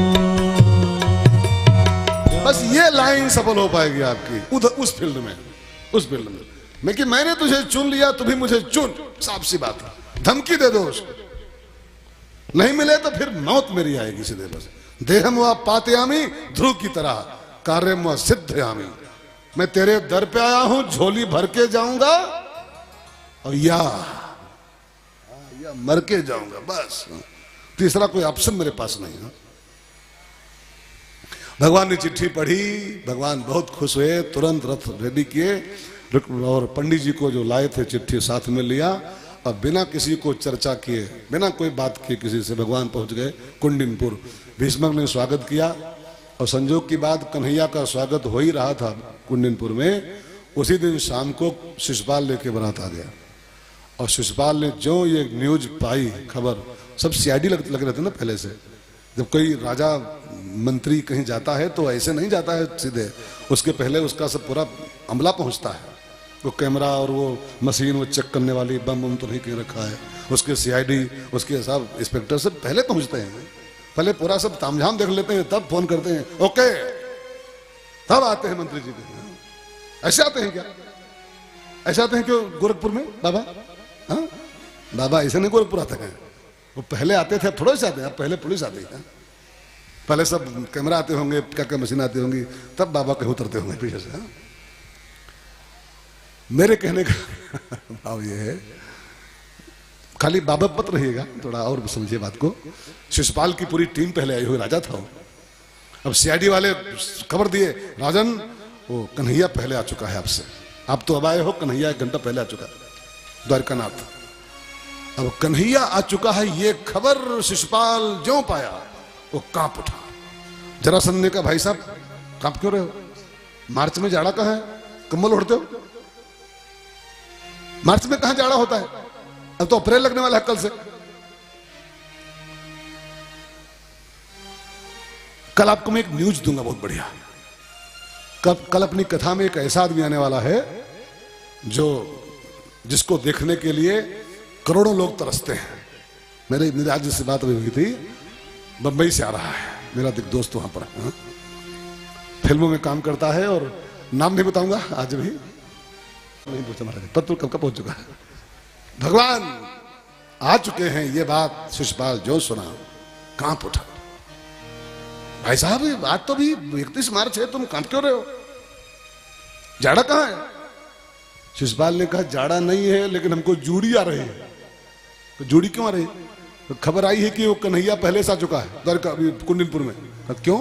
बस ये लाइन सफल हो पाएगी आपकी उधर उस फील्ड में, उस फील्ड में कि मैंने तुझे चुन लिया तू भी मुझे चुन। साफ सी बात है, धमकी दे दो उसको, नहीं मिले तो फिर मौत मेरी आएगी सीधे। बस देहम व पातयामी ध्रुव की तरह, कार्यम व सिद्धयामी, मैं तेरे दर पे आया हूं, झोली भर के जाऊंगा और या मर के जाऊंगा, बस तीसरा कोई ऑप्शन मेरे पास नहीं है। भगवान ने चिट्ठी पढ़ी, भगवान बहुत खुश हुए, तुरंत रथ रेडी किए और पंडित जी को जो लाए थे चिट्ठी साथ में लिया और बिना किसी को चर्चा किए, बिना कोई बात किए किसी से भगवान पहुंच गए कुंडिनपुर। भीष्मक ने स्वागत किया और संजोग की बात कन्हैया का स्वागत हो ही रहा था कुंडिनपुर में। उसी दिन शाम को शिशुपाल लेके बारात आ गया और शिशुपाल ने जो ये न्यूज पाई, खबर, सब सीआईडी लगे रहते ना पहले से। जब कोई राजा मंत्री कहीं जाता है तो ऐसे नहीं जाता है सीधे, उसके पहले उसका सब पूरा अमला पहुंचता है, वो कैमरा और वो मशीन वो चेक करने वाली बम तो नहीं कहीं रखा है, उसके सीआईडी उसके सब इंस्पेक्टर सब पहले पहुंचते हैं, पहले पूरा सब तामझाम देख लेते हैं, तब फोन करते हैं ओके, तब आते हैं मंत्री जी के। ऐसे आते हैं क्या? ऐसे आते हैं क्यों गोरखपुर में बाबा? हाँ बाबा ऐसे नहीं गोरखपुर आते हैं, वो पहले आते थे, अब थोड़े से आते हैं, पहले पुलिस आती है, पहले सब कैमरा आते होंगे, क्या क्या मशीन आती होंगी, तब बाबा कहीं उतरते होंगे पीछे से। हाँ? मेरे कहने का भाव ये है, खाली बाबा मत रहिएगा, थोड़ा और समझिए बात को। शिशुपाल की पूरी टीम पहले आई हुई, राजा था वो। अब सीआईडी वाले खबर दिए, राजन वो कन्हैया पहले आ चुका है आपसे, आप तो अब आए हो, कन्हैया 1 घंटा पहले आ चुका है द्वारकानाथ। अब कन्हैया आ चुका है ये खबर शिशुपाल ज्यों पाया वो कांप उठा। जरासंध ने कहा भाई साहब कांप क्यों रहे हो? मार्च में जाड़ा कहाँ है, कंबल ओढ़ते हो? मार्च में कहां जाड़ा होता है? अब तो अप्रैल लगने वाला है कल से। कल आपको मैं एक न्यूज दूंगा बहुत बढ़िया। कल अपनी कथा में एक ऐसा आदमी आने वाला है जो जिसको देखने के लिए करोड़ों लोग तरसते हैं। मेरे आज जिससे बात हुई थी, बंबई से आ रहा है मेरा एक दोस्त वहां पर, फिल्मों में काम करता है और नाम नहीं बताऊंगा आज भी, नहीं पूछा महाराज, पत्र कब का पहुंच चुका है। भगवान आ चुके हैं, ये बात शिशुपाल जो सुना कांप उठा। भाई साहब आज तो भी 31 मार्च है, तुम कांप क्यों रहे हो? जाड़ा कहां है? शिशुपाल ने कहा जाड़ा नहीं है, लेकिन हमको जूड़ी आ रही है। तो जूड़ी क्यों आ रही? तो खबर आई है कि वो कन्हैया पहले से आ चुका है द्वारका कुंडिनपुर में। क्यों?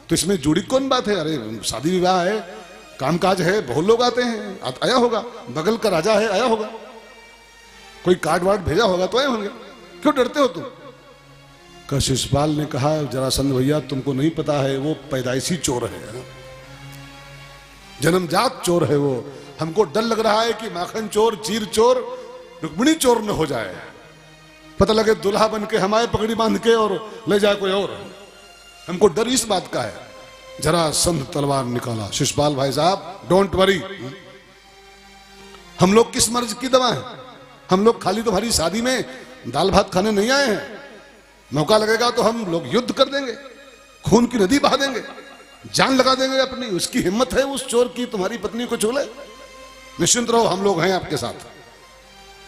तो इसमें जूड़ी कौन बात है? अरे शादी विवाह है, कामकाज है, बहुत लोग आते हैं, आया होगा, बगल का राजा है आया होगा, कोई कार्ड वार्ड भेजा होगा तो आए होंगे, क्यों डरते हो तुम? का शिशुपाल ने कहा जरासंध भैया तुमको नहीं पता है, वो पैदाइशी चोर है, जन्मजात चोर है वो। हमको डर लग रहा है कि माखन चोर, चीर चोर, रुक्मिणी चोर न हो जाए, पता लगे दुल्हा बन के हमारे पगड़ी बांध के और ले जाए कोई और। हमको डर इस बात का है। जरासंध तलवार निकाला। शिशुपाल भाई साहब डोंट वरी, हम लोग किस मर्ज की दवा है? हम लोग खाली तुम्हारी शादी में दाल भात खाने नहीं आए हैं। मौका लगेगा तो हम लोग युद्ध कर देंगे, खून की नदी बहा देंगे, जान लगा देंगे अपनी। उसकी हिम्मत है उस चोर की तुम्हारी पत्नी को छू ले? निश्चिंत रहो, हम लोग हैं आपके साथ।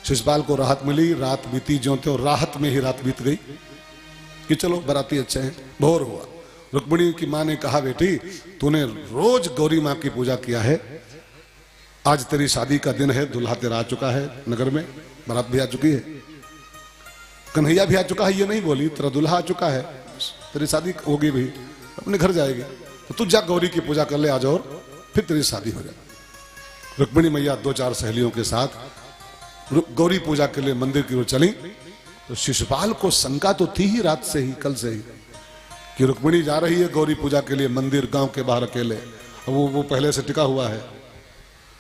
शिशुपाल को राहत मिली, रात बीती, ज्यों त्यों राहत में ही रात बीत गई कि चलो बाराती अच्छे हैं। भोर हुआ, रुक्मिणी की मां ने कहा बेटी तूने रोज गौरी मां की पूजा किया है, आज तेरी शादी का दिन है, दुल्हा तेरा आ चुका है नगर में, बारात भी आ चुकी है, कन्हैया भी आ चुका है, ये नहीं बोली तेरा दुल्हा आ चुका है, तेरी शादी होगी भी, अपने घर जाएगी। तू जा गौरी की पूजा कर ले आज और फिर तेरी शादी हो जाए। रुक्मिणी मैया 2-4 सहेलियों के साथ गौरी पूजा के लिए मंदिर की ओर चली। तो शिशुपाल को शंका तो थी ही रात से ही, कल से ही, कि रुक्मिणी जा रही है गौरी पूजा के लिए मंदिर, गांव के बाहर अकेले। वो पहले से टिका हुआ है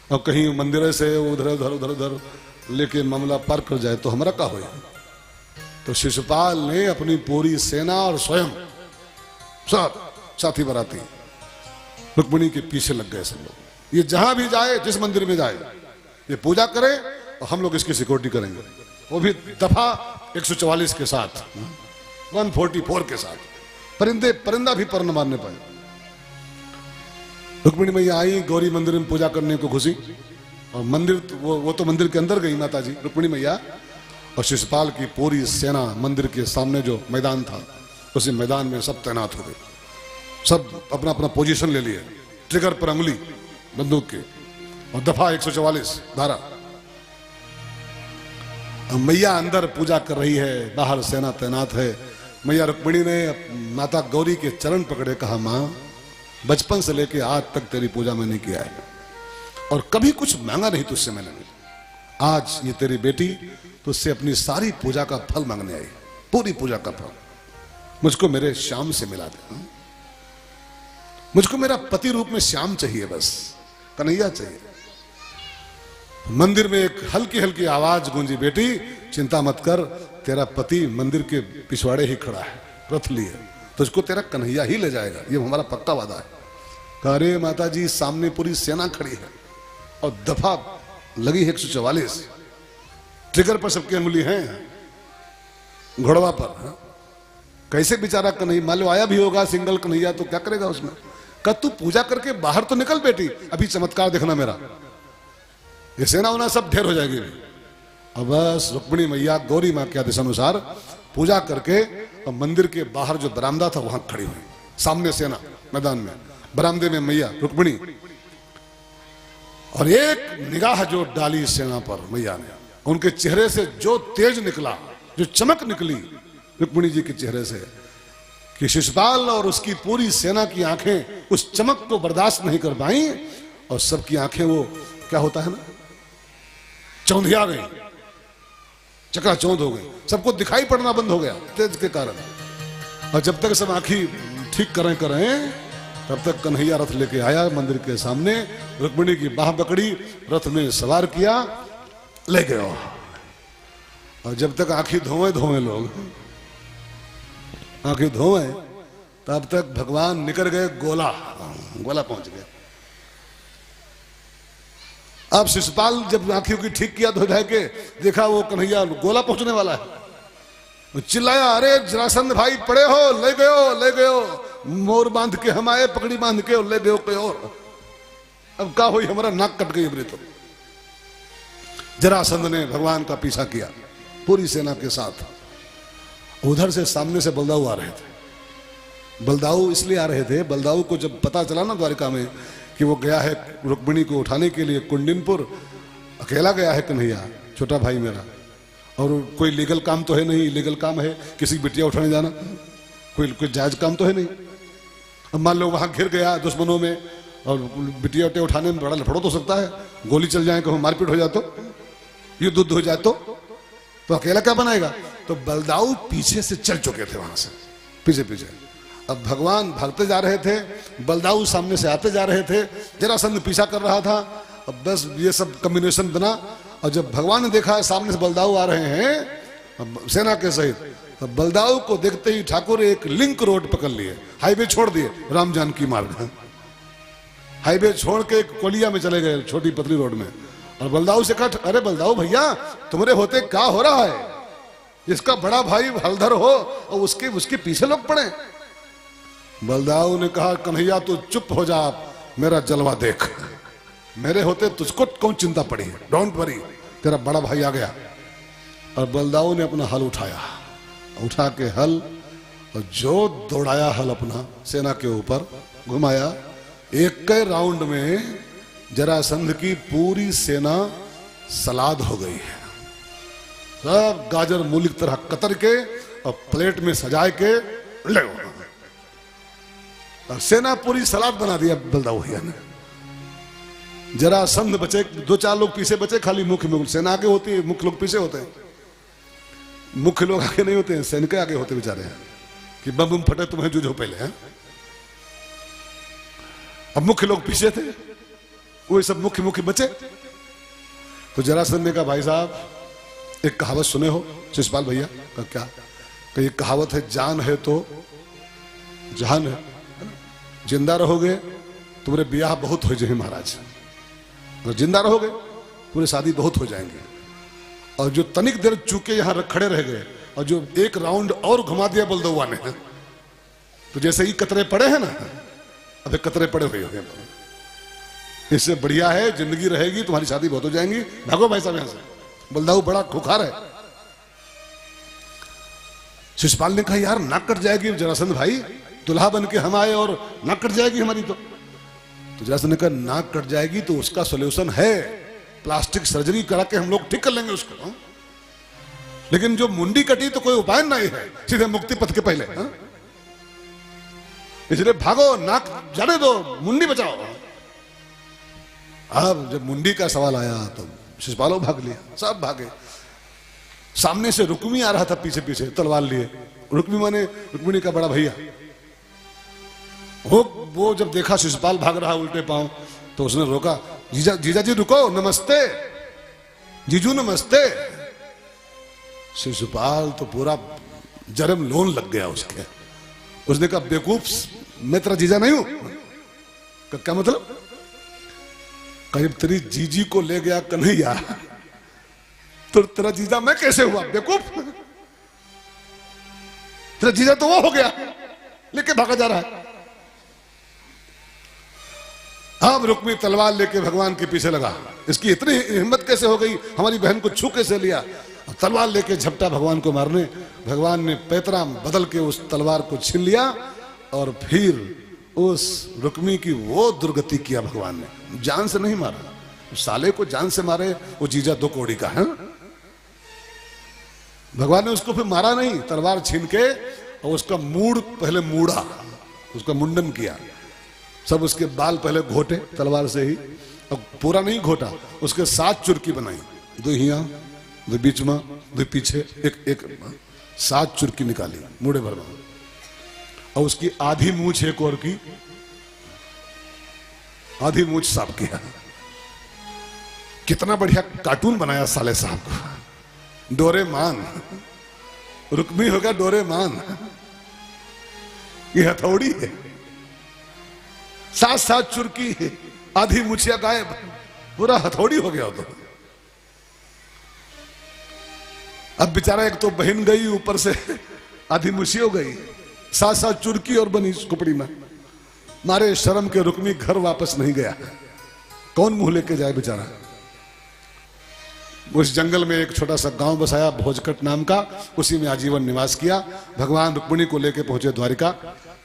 और कहीं मंदिर से उधर उधर उधर उधर लेके मामला पार कर जाए तो हमारा क्या होगा। तो शिशुपाल ने अपनी पूरी सेना और स्वयं सब साथी बराती रुक्मिणी के पीछे लग गए। सब लोग ये जहां भी जाए, जिस मंदिर में जाए, ये पूजा करे और हम लोग इसकी सिक्योरिटी करेंगे, वो भी दफा 144 के साथ, 144 के साथ, परिंदा भी पर न मारने पाए। रुक्मिणी मैया आई, गौरी मंदिर में पूजा करने को घुसी और मंदिर वो तो मंदिर के अंदर गई माता जी रुक्मिणी मैया, और शिशुपाल की पूरी सेना मंदिर के सामने जो मैदान था उसी मैदान में सब तैनात हो गए। सब अपना अपना पोजीशन ले लिए, ट्रिगर पर अंगुली बंदूक के, और दफा 144 धारा। मैया अंदर पूजा कर रही है, बाहर सेना तैनात है। मैया रुक्मिणी ने माता गौरी के चरण पकड़े, कहा मां बचपन से लेके आज तक तेरी पूजा मैंने किया है और कभी कुछ मांगा नहीं तुझसे मैंने। आज ये तेरी बेटी तुझसे अपनी सारी पूजा का फल मांगने आई, पूरी पूजा का फल मुझको मेरे श्याम से मिला दे। मुझको मेरा पति रूप में श्याम चाहिए, बस कन्हैया चाहिए। मंदिर में एक हल्की हल्की आवाज गूंजी, बेटी चिंता मत कर, तेरा पति मंदिर के पिछवाड़े ही खड़ा है, रथ लिए, तुझको तेरा कन्हैया ही ले जाएगा, ये हमारा पक्का वादा है। कहा अरे माता जी सामने पूरी सेना खड़ी है और दफा लगी 144, ट्रिगर पर सबकी अंगुली है, घोड़वा पर। हा? कैसे बेचारा कन्हैया, मान लो आया भी होगा सिंगल कन्हैया तो क्या करेगा उसमें। कहा तू पूजा करके बाहर तो निकल बेटी, अभी चमत्कार देखना मेरा, ये सेना होना सब ढेर हो जाएगी। अब बस रुक्मिणी मैया गौरी मां के आदेशानुसार पूजा करके और मंदिर के बाहर जो बरामदा था वहां खड़ी हुई, सामने सेना मैदान में, बरामदे में मैया रुक्मिणी, और एक निगाह जो डाली सेना पर मैया ने, उनके चेहरे से जो तेज निकला, जो चमक निकली रुक्मिणी जी के चेहरे से, कि शिशुपाल और उसकी पूरी सेना की आंखें उस चमक को बर्दाश्त नहीं कर पाई और सबकी आंखें, वो क्या होता है ना, चौंधिया गई, चकाचौंध हो गई, सबको दिखाई पड़ना बंद हो गया तेज के कारण। और जब तक सब आंखें ठीक करें तब तक कन्हैया रथ लेके आया मंदिर के सामने, रुक्मिणी की बाह पकड़ी, रथ में सवार किया, ले गए। और जब तक आंखें धोए लोग, आंखें धोए, तब तक भगवान निकल गए गोला पहुंच गए। अब शिशुपाल जब आंखों की ठीक किया धो धाय के देखा वो कन्हैया गोला पहुंचने वाला है, वो चिल्लाया अरे जरासंध भाई पड़े हो, ले गयो, मोर बांध के हम आए, पकड़ी बांध के ले गयो कोई और। अब क्या हुई, हमारा नाक कट गई अबरे तो। जरासंध ने भगवान का पीछा किया पूरी सेना के साथ। उधर से सामने से बलदाऊ आ रहे थे। बलदाऊ इसलिए आ रहे थे, बलदाऊ को जब पता चला ना द्वारिका में कि वो गया है रुक्मिणी को उठाने के लिए कुंडिनपुर, अकेला गया है कन्हैया छोटा भाई मेरा, और कोई लीगल काम तो है नहीं, इलीगल काम है किसी की बिटिया उठाने जाना, कोई जायज काम तो है नहीं। अब मान लो वहां घिर गया दुश्मनों में और बिटिया उठाने में बड़ा लफड़ो तो सकता है, गोली चल जाए, कहूँ मारपीट हो जाए तो, युद्ध हो जाए तो अकेला क्या बनाएगा। तो बलदाऊ पीछे से चल चुके थे वहां से, पीछे। अब भगवान भागते जा रहे थे, बलदाऊ सामने से आते जा रहे थे, जरासंध पीछा कर रहा था। अब बस ये सब कॉम्बिनेशन बना, और जब भगवान ने देखा सामने से बलदाऊ आ रहे हैं सेना के सहित, तो बलदाऊ को देखते ही ठाकुर एक लिंक रोड पकड़ लिए, हाईवे छोड़ दिए, राम जानकी मार्ग, हाईवे छोड़ के एक कोलिया में चले गए, छोटी पतली रोड में। और बलदाऊ से कहा अरे बलदाऊ भैया तुम्हारे होते क्या हो रहा है, इसका बड़ा भाई हलधर हो और उसके पीछे लोग पड़े। बलदाऊ ने कहा कन्हैया तू चुप हो जा, मेरा जलवा देख, मेरे होते तुझको कौन चिंता पड़ी, डोंट वरी, तेरा बड़ा भाई आ गया। और बलदाऊ ने अपना हल उठा के हल, और जो दौड़ाया हल अपना सेना के ऊपर घुमाया, एक के राउंड में जरासंध की पूरी सेना सलाद हो गई है, सब गाजर मूली की तरह कतर के और प्लेट में सजाए के ले। और सेना पूरी सलाद बना दिया बलदाऊ भैया ने। जरासंध बचे, 2-4 लोग पीछे बचे, खाली मुख्य सेना आगे होती है, मुख्य लोग पीछे होते हैं। मुख्य लोग आगे नहीं होते हैं, सैनिक आगे होते बेचारे हैं कि बम बम फटे तुम्हें जूझो पहले हैं। अब मुख्य लोग पीछे थे, वही सब मुख्य बचे। तो जरासंध ने कहा भाई साहब एक कहावत सुने हो शिषपाल भैया? का क्या? कि ये कहावत है, जान है तो जहान है, जिंदा रहोगे तुम्हारे ब्याह बहुत हो जाएंगे महाराज, अगर जिंदा रहोगे पूरे शादी बहुत हो जाएंगे। और जो तनिक देर चूके यहां खड़े रह गए और जो एक राउंड और घुमा दिया बलदौआ ने, तो जैसे ही कतरे पड़े हैं ना, अबे कतरे पड़े हुए होंगे। इससे बढ़िया है जिंदगी रहेगी, तुम्हारी शादी बहुत हो जाएंगी, भागो भाई साहब यहां से। बलदाऊ बड़ा खुखार है। शिषपाल ने कहा यार नाक कट जाएगी जरासंध भाई, दुल्हा बन के हम आए और नाक कट जाएगी हमारी। तो जरासंध ने कहा नाक कट जाएगी तो उसका सॉल्यूशन है, प्लास्टिक सर्जरी करा के हम लोग ठीक कर लेंगे उसको। हा? लेकिन जो मुंडी कटी तो कोई उपाय नहीं है, सीधे मुक्ति पथ के पहले। हा? इसलिए भागो, नाक जाने दो, मुंडी बचाओ। अब जब मुंडी का सवाल आया तो शिषपालों भाग लिया, सब भागे। सामने से रुक्मी आ रहा था पीछे पीछे तलवार लिए। रुक्मी माने रुक्मिणी का बड़ा भैया। वो जब देखा शिषपाल भाग रहा उल्टे पांव तो उसने रोका, जीजा जी रुको, नमस्ते जीजू नमस्ते। शिषपाल तो पूरा जरम लोन लग गया उसके। उसने कहा बेवकूफ, मैं तेरा जीजा नहीं हूं। क्या मतलब? करीब तेरी जीजी को ले गया कन्हैया तो तेरा जीजा मैं कैसे हुआ बेवकूफ? तेरा जीजा तो वो हो गया, लेके भागा जा रहा है। अब रुक्मी तलवार लेके भगवान के पीछे लगा। इसकी इतनी हिम्मत कैसे हो गई, हमारी बहन को छू कैसे लिया? तलवार लेके झपटा भगवान को मारने। भगवान ने पैतरा बदल के उस तलवार को छीन लिया और फिर उस रुक्मी की वो दुर्गति किया भगवान ने। जान से नहीं मारा, उस साले को जान से मारे, वो जीजा 2 कौड़ी का है। भगवान ने उसको फिर मारा नहीं, तलवार छीन के और उसका मूड पहले मूड़ा, उसका मुंडन किया। सब उसके बाल पहले घोटे तलवार से ही, और पूरा नहीं घोटा, उसके 7 चुरकी बनाई, 2 हिया, 2 बीच में, 2 पीछे, एक 7 चुरकी निकाली मूड़े भर में। और उसकी आधी मूछ एक और की, आधी मूछ साफ किया। कितना बढ़िया कार्टून बनाया साले साहब को, डोरेमान। रुक्मी होगा डोरेमान, ये हथौड़ी है। 7 चुरकी है, आधी मुछिया गायब, पूरा हथौड़ी हो गया। तो अब बेचारा एक तो बहन गई, ऊपर से आधी मुछी हो गई, 7 चुरकी और बनी कुपड़ी में। मारे शर्म के रुक्मी घर वापस नहीं गया। कौन मुंह लेके जाए बेचारा। उस जंगल में एक छोटा सा गांव बसाया भोजकट नाम का, उसी में आजीवन निवास किया। भगवान रुक्मिणी को लेकर पहुंचे द्वारिका।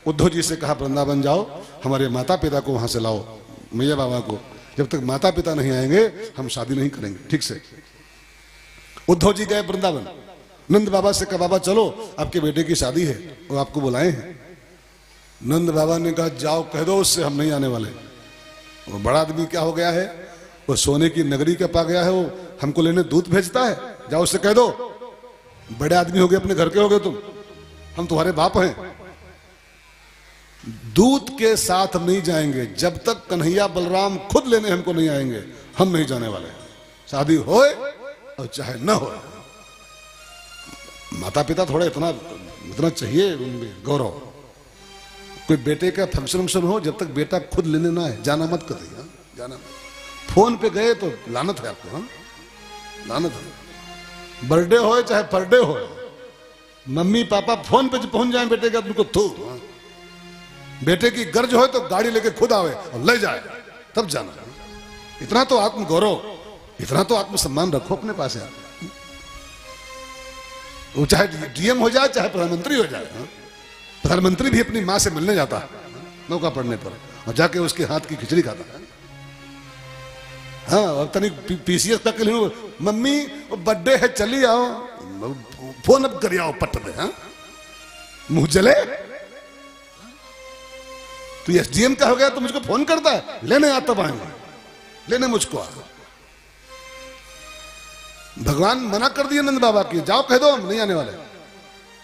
उद्धव जी से कहा वृंदावन जाओ, हमारे माता पिता को वहां से लाओ, मैया बाबा को। जब तक माता पिता नहीं आएंगे हम शादी नहीं करेंगे ठीक से। उद्धव जी गए वृंदावन, नंद बाबा से कहा बाबा चलो आपके बेटे की शादी है, वो आपको बुलाए हैं। नंद बाबा ने कहा जाओ कह दो उससे हम नहीं आने वाले। वो बड़ा आदमी क्या हो गया है, वो सोने की नगरी का पा गया है, वो हमको लेने दूध भेजता है। जाओ उससे कह दो, बड़े आदमी हो गए, अपने घर के हो गए तुम, हम तुम्हारे बाप हैं। दूध के साथ नहीं जाएंगे, जब तक कन्हैया बलराम खुद लेने हमको नहीं आएंगे हम नहीं जाने वाले। शादी होए और चाहे न हो। माता पिता थोड़ा इतना चाहिए उनमें गौरव। कोई बेटे का फंक्शन हो, जब तक बेटा खुद लेने ना है जाना मत करिए, जाना। फोन पे गए तो लानत है आपको, लानत है। बर्थडे हो चाहे परडे हो, मम्मी पापा फोन पे पहुंच जाए बेटे का, तुमको थू। बेटे की गर्ज हो तो गाड़ी लेके खुद आवे और ले जाए तब जाना। इतना तो आत्म गौरव, इतना तो आत्मसम्मान रखो अपने पास यार। वो चाहे डीएम हो जाए चाहे प्रधानमंत्री हो जाए। प्रधानमंत्री भी अपनी मां से मिलने जाता है मौका पड़ने पर, और जाके उसके हाथ की खिचड़ी खाता है। हाँ, और तनिक पीसीएस तक के लिए मम्मी बर्थडे है चली आओ, फोन अब कर आओ पट में। हाँ, मुंह जले। तू एसडीएम का हो गया तो मुझको फोन करता है, लेने आ तब आएंगे, लेने मुझको आ। भगवान मना कर दिए नंद बाबा की, जाओ कह दो हम नहीं आने वाले,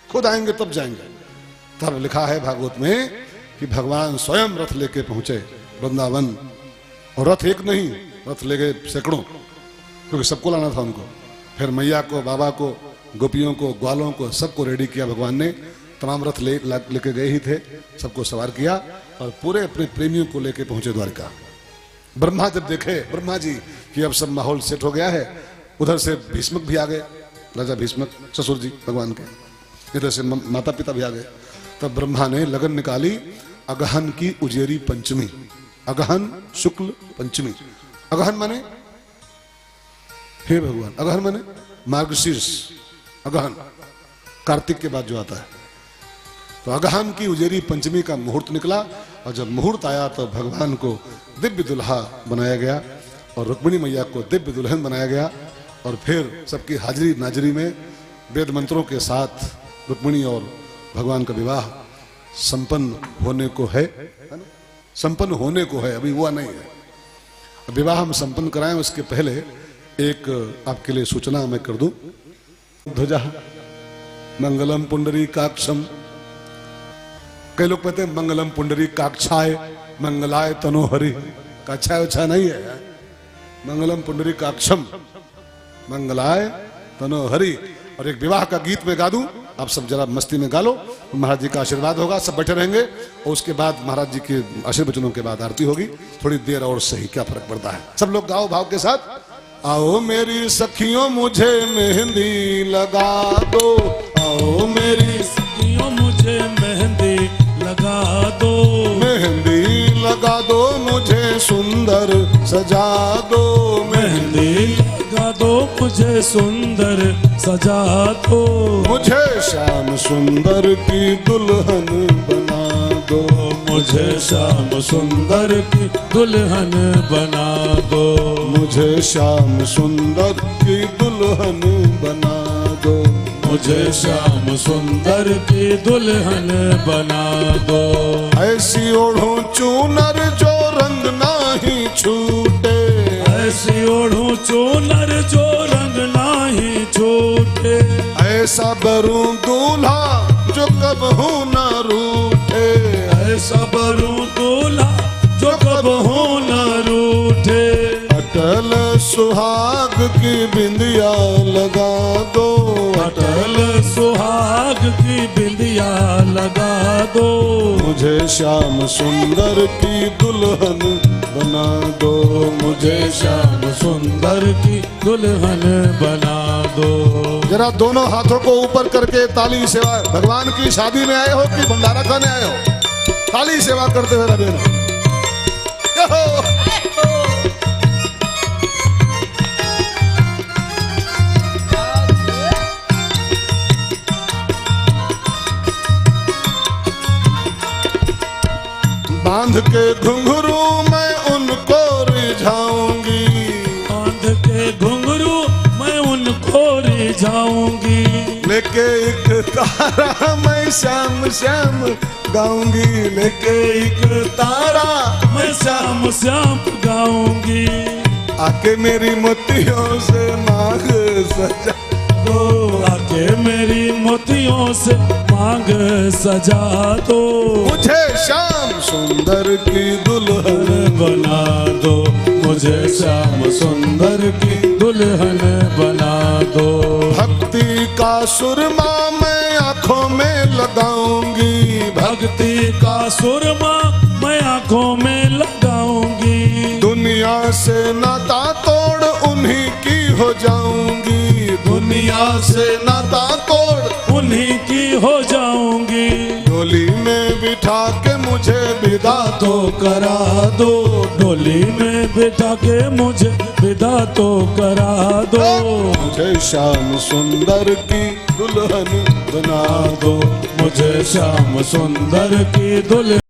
खुद आएंगे तब जाएंगे। तब लिखा है भागवत में कि भगवान स्वयं रथ लेके पहुंचे वृंदावन, और रथ एक नहीं, रथ ले गए सैकड़ों, क्योंकि सबको लाना था उनको। फिर मैया को, बाबा को, गोपियों को, ग्वालों को, सबको रेडी किया भगवान ने। तमाम रथ लेके गए ही थे, सबको सवार किया और पूरे अपने प्रेमियों को लेके पहुंचे द्वारका। ब्रह्मा जब देखे, ब्रह्मा जी कि अब सब माहौल सेट हो गया है, उधर से भीष्मक भी आ गए, राजा भीष्मक ससुर जी भगवान के, इधर से माता पिता भी आ गए। तब ब्रह्मा ने लगन निकाली अगहन की उजेरी पंचमी, अगहन शुक्ल पंचमी। अगहन माने हे भगवान, अगहन माने मार्गशीर्ष, अगहन कार्तिक के बाद जो आता है। तो अगहन की उजेरी पंचमी का मुहूर्त निकला, और जब मुहूर्त आया तो भगवान को दिव्य दुल्हा बनाया गया और रुक्मिणी मैया को दिव्य दुल्हन बनाया गया। और फिर सबकी हाजिरी नाजरी में वेद मंत्रों के साथ रुक्मिणी और भगवान का विवाह संपन्न होने को है ना? संपन्न होने को है, अभी हुआ नहीं है। विवाह हम संपन्न कराएं उसके पहले एक आपके लिए सूचना मैं कर दूं। ध्वजा मंगलम पुंडरी काक्षम, कई लोग कहते हैं मंगलम पुंडरी काक्षाय मंगलाय तनोहरि, काक्षाय अच्छा नहीं है, मंगलम पुंडरी काक्षम मंगलाय तनोहरि। और एक विवाह का गीत में गा दूं, आप सब जरा मस्ती में गा लो, महाराज जी का आशीर्वाद होगा, सब बैठे रहेंगे और उसके बाद महाराज जी के आशीर्वचनों के बाद आरती होगी। थोड़ी देर और सही, क्या फर्क पड़ता है। सब लोग गाओ भाव के साथ। आओ मेरी सखियों मुझे मेहंदी लगा दो, आओ मेरी सखियों मुझे मेहंदी लगा दो, मेहंदी लगा दो मुझे सुंदर सजा दो, मेहंदी लगा दो मुझे सुंदर सजा दो, मुझे श्याम सुंदर की दुल्हन बना दो, मुझे श्याम सुंदर की दुल्हन बना दो, मुझे श्याम सुंदर की दुल्हन बना दो, मुझे श्याम सुंदर की दुल्हन बना दो। ऐसी ओढ़ूं चूनर जो रंग नाही छूटे, ऐसी ओढ़ूं चूनर जो रंग नाही छूटे, ऐसा बरूं दूल्हा जो कबहू ना रूठे, ऐसा बरूं दूल्हा जो कबहू न रूठे, अटल सुहाग की बिंदिया लगा दो, अटल सुहाग की बिंदिया लगा दो, मुझे श्याम सुंदर की दुल्हन बना दो, मुझे श्याम सुंदर की दुल्हन बना दो। जरा दोनों हाथों को ऊपर करके ताली सेवा। भगवान की शादी में आए हो कि भंडारा खाने आए हो? ताली सेवा करते हुए रहे। बांध के घुंघरू मैं उनको रिझाऊंगी, बांध के घुंघरू मैं उनको रिझाऊंगी, लेके एक तारा मैं श्याम श्याम गाऊंगी, लेके एक तारा मैं श्याम श्याम गाऊंगी, आके मेरी मोतियों से मांग सजा दो, आके मेरी मोतियों से मांग सजा दो, मुझे श्याम सुंदर की दुल्हन बना दो, मुझे श्याम सुंदर की दुल्हन बना दो। भक्ति का सुरमा मैं आंखों में लगाऊंगी, भक्ति का सुरमा मैं आंखों में लगाऊंगी, दुनिया से नाता तोड़ उन्हीं की हो जाऊंगी, दुनिया से नाता तोड़ उन्हीं की हो जाऊंगी, डोली में बिठा के मुझे विदा तो करा दो, डोली में बिठा के मुझे विदा तो करा दो, मुझे श्याम सुंदर की दुल्हन बना दो, मुझे श्याम सुंदर की दुल्हन